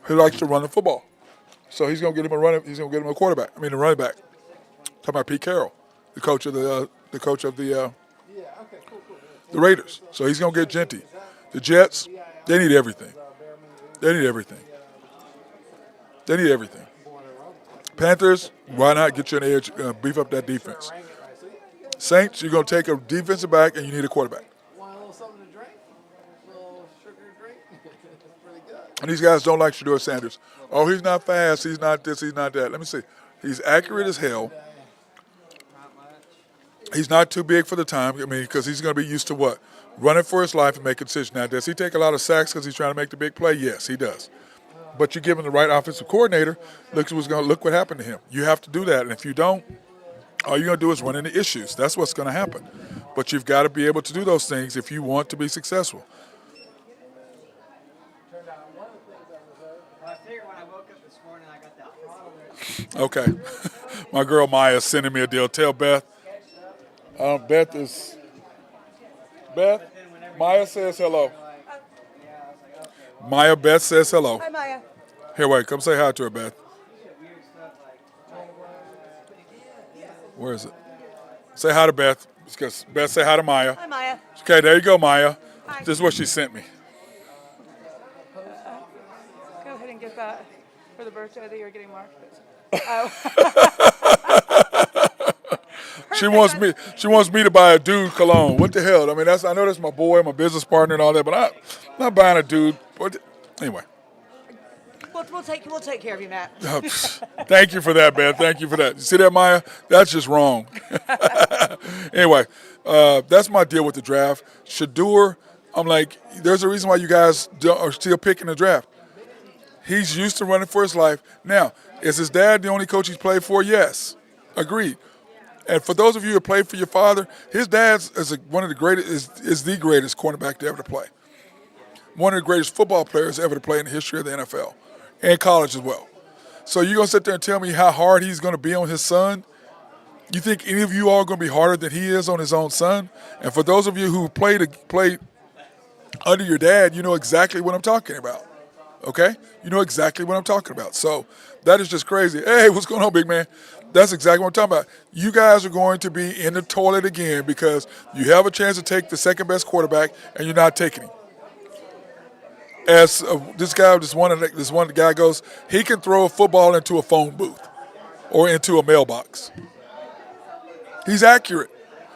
He likes to run the football. So he's going to get him a quarterback. I mean, a running back. Talking about Pete Carroll, the coach of the Raiders. So he's going to get Genty. The Jets, they need everything. Panthers, why not get you an edge, beef up that defense? Saints, you're going to take a defensive back and you need a quarterback. And these guys don't like Shedeur Sanders. Oh, he's not fast. He's not this. He's not that. Let me see. He's accurate as hell. He's not too big for the time. I mean, because he's going to be used to what? Running for his life and making decisions. Now, does he take a lot of sacks because he's trying to make the big play? Yes, he does. But you give him the right offensive coordinator, look what happened to him. You have to do that. And if you don't, all you're going to do is run into issues. That's what's going to happen. But you've got to be able to do those things if you want to be successful. Okay. My girl Maya is sending me a deal. Tell Beth. Beth, Maya says hello. Beth says hello. Hi, Maya. Here, wait. Come say hi to her, Beth. Where is it? Say hi to Beth. Because Beth, say hi to Maya. Hi, Maya. Okay, there you go, Maya. Hi. This is what she sent me. Go ahead and get that for the birthday that you're getting marked. She wants me to buy a dude cologne. What the hell? I mean, I know that's my boy, my business partner, and all that, but I'm not buying a dude. Anyway. We'll take care of you, Matt. Thank you for that, Beth. Thank you for that. You see that, Maya? That's just wrong. Anyway, that's my deal with the draft. Shador, I'm like, there's a reason why you guys are still picking the draft. He's used to running for his life. Now, is his dad the only coach he's played for? Yes. Agreed. And for those of you who played for your father, his dad is one of the greatest, is the greatest cornerback to ever to play. One of the greatest football players ever to play in the history of the NFL and college as well. So you're going to sit there and tell me how hard he's going to be on his son? You think any of you all are going to be harder than he is on his own son? And for those of you who played under your dad, you know exactly what I'm talking about. Okay? You know exactly what I'm talking about. So that is just crazy. Hey, what's going on, big man? That's exactly what I'm talking about. You guys are going to be in the toilet again because you have a chance to take the second best quarterback and you're not taking him. As this one guy goes, he can throw a football into a phone booth or into a mailbox. He's accurate.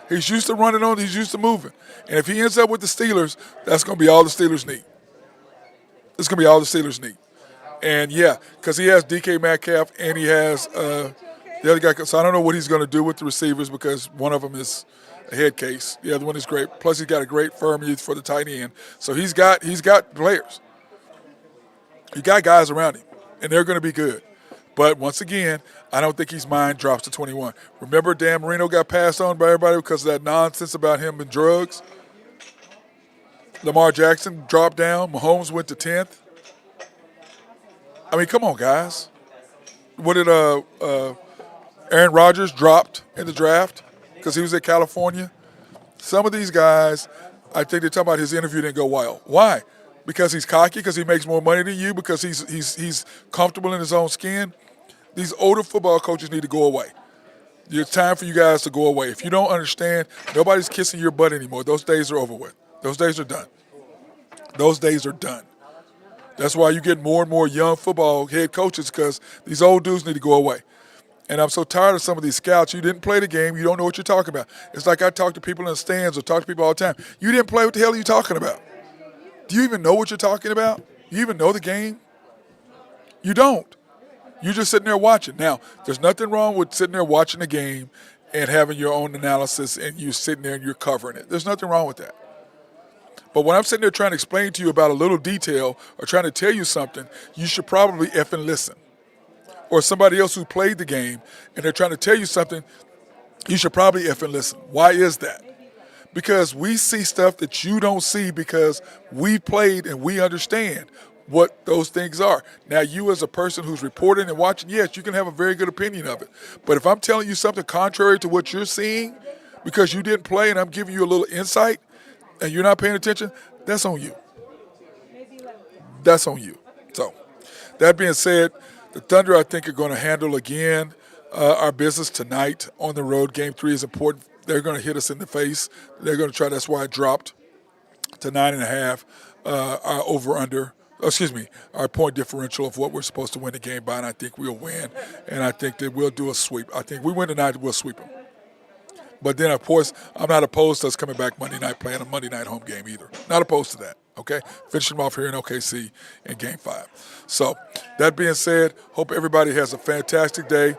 He's used to running on. He's used to moving. And if he ends up with the Steelers, that's going to be all the Steelers need. It's going to be all the Steelers need. And, yeah, because he has DK Metcalf and he has the other guy. So I don't know what he's going to do with the receivers because one of them is a head case. The other one is great. Plus, he's got a great firm youth for the tight end. So he's got players. He got guys around him, and they're going to be good. But once again, I don't think his mind drops to 21. Remember Dan Marino got passed on by everybody because of that nonsense about him and drugs? Lamar Jackson dropped down. Mahomes went to 10th. I mean, come on, guys. What did Aaron Rodgers dropped in the draft because he was at California? Some of these guys, I think they're talking about his interview didn't go well. Why? Because he's cocky, because he makes more money than you, because he's comfortable in his own skin. These older football coaches need to go away. It's time for you guys to go away. If you don't understand, nobody's kissing your butt anymore. Those days are over with. Those days are done. Those days are done. That's why you get more and more young football head coaches because these old dudes need to go away. And I'm so tired of some of these scouts. You didn't play the game. You don't know what you're talking about. It's like I talk to people in the stands or talk to people all the time. You didn't play. What the hell are you talking about? Do you even know what you're talking about? Do you even know the game? You don't. You're just sitting there watching. Now, there's nothing wrong with sitting there watching the game and having your own analysis and you sitting there and you're covering it. There's nothing wrong with that. But when I'm sitting there trying to explain to you about a little detail or trying to tell you something, you should probably effing listen. Or somebody else who played the game and they're trying to tell you something, you should probably effing listen. Why is that? Because we see stuff that you don't see because we played and we understand what those things are. Now, you as a person who's reporting and watching, yes, you can have a very good opinion of it. But if I'm telling you something contrary to what you're seeing because you didn't play and I'm giving you a little insight and you're not paying attention, that's on you. That's on you. So, that being said, the Thunder, I think, are going to handle again our business tonight on the road. Game 3 is important. They're going to hit us in the face. They're going to try. That's why I dropped to 9.5. Our over/under. Our point differential of what we're supposed to win the game by, and I think we'll win. And I think that we'll do a sweep. I think we win tonight, we'll sweep them. But then, of course, I'm not opposed to us coming back Monday night playing a Monday night home game either. Not opposed to that, okay? Finishing them off here in OKC in Game 5. So, that being said, hope everybody has a fantastic day.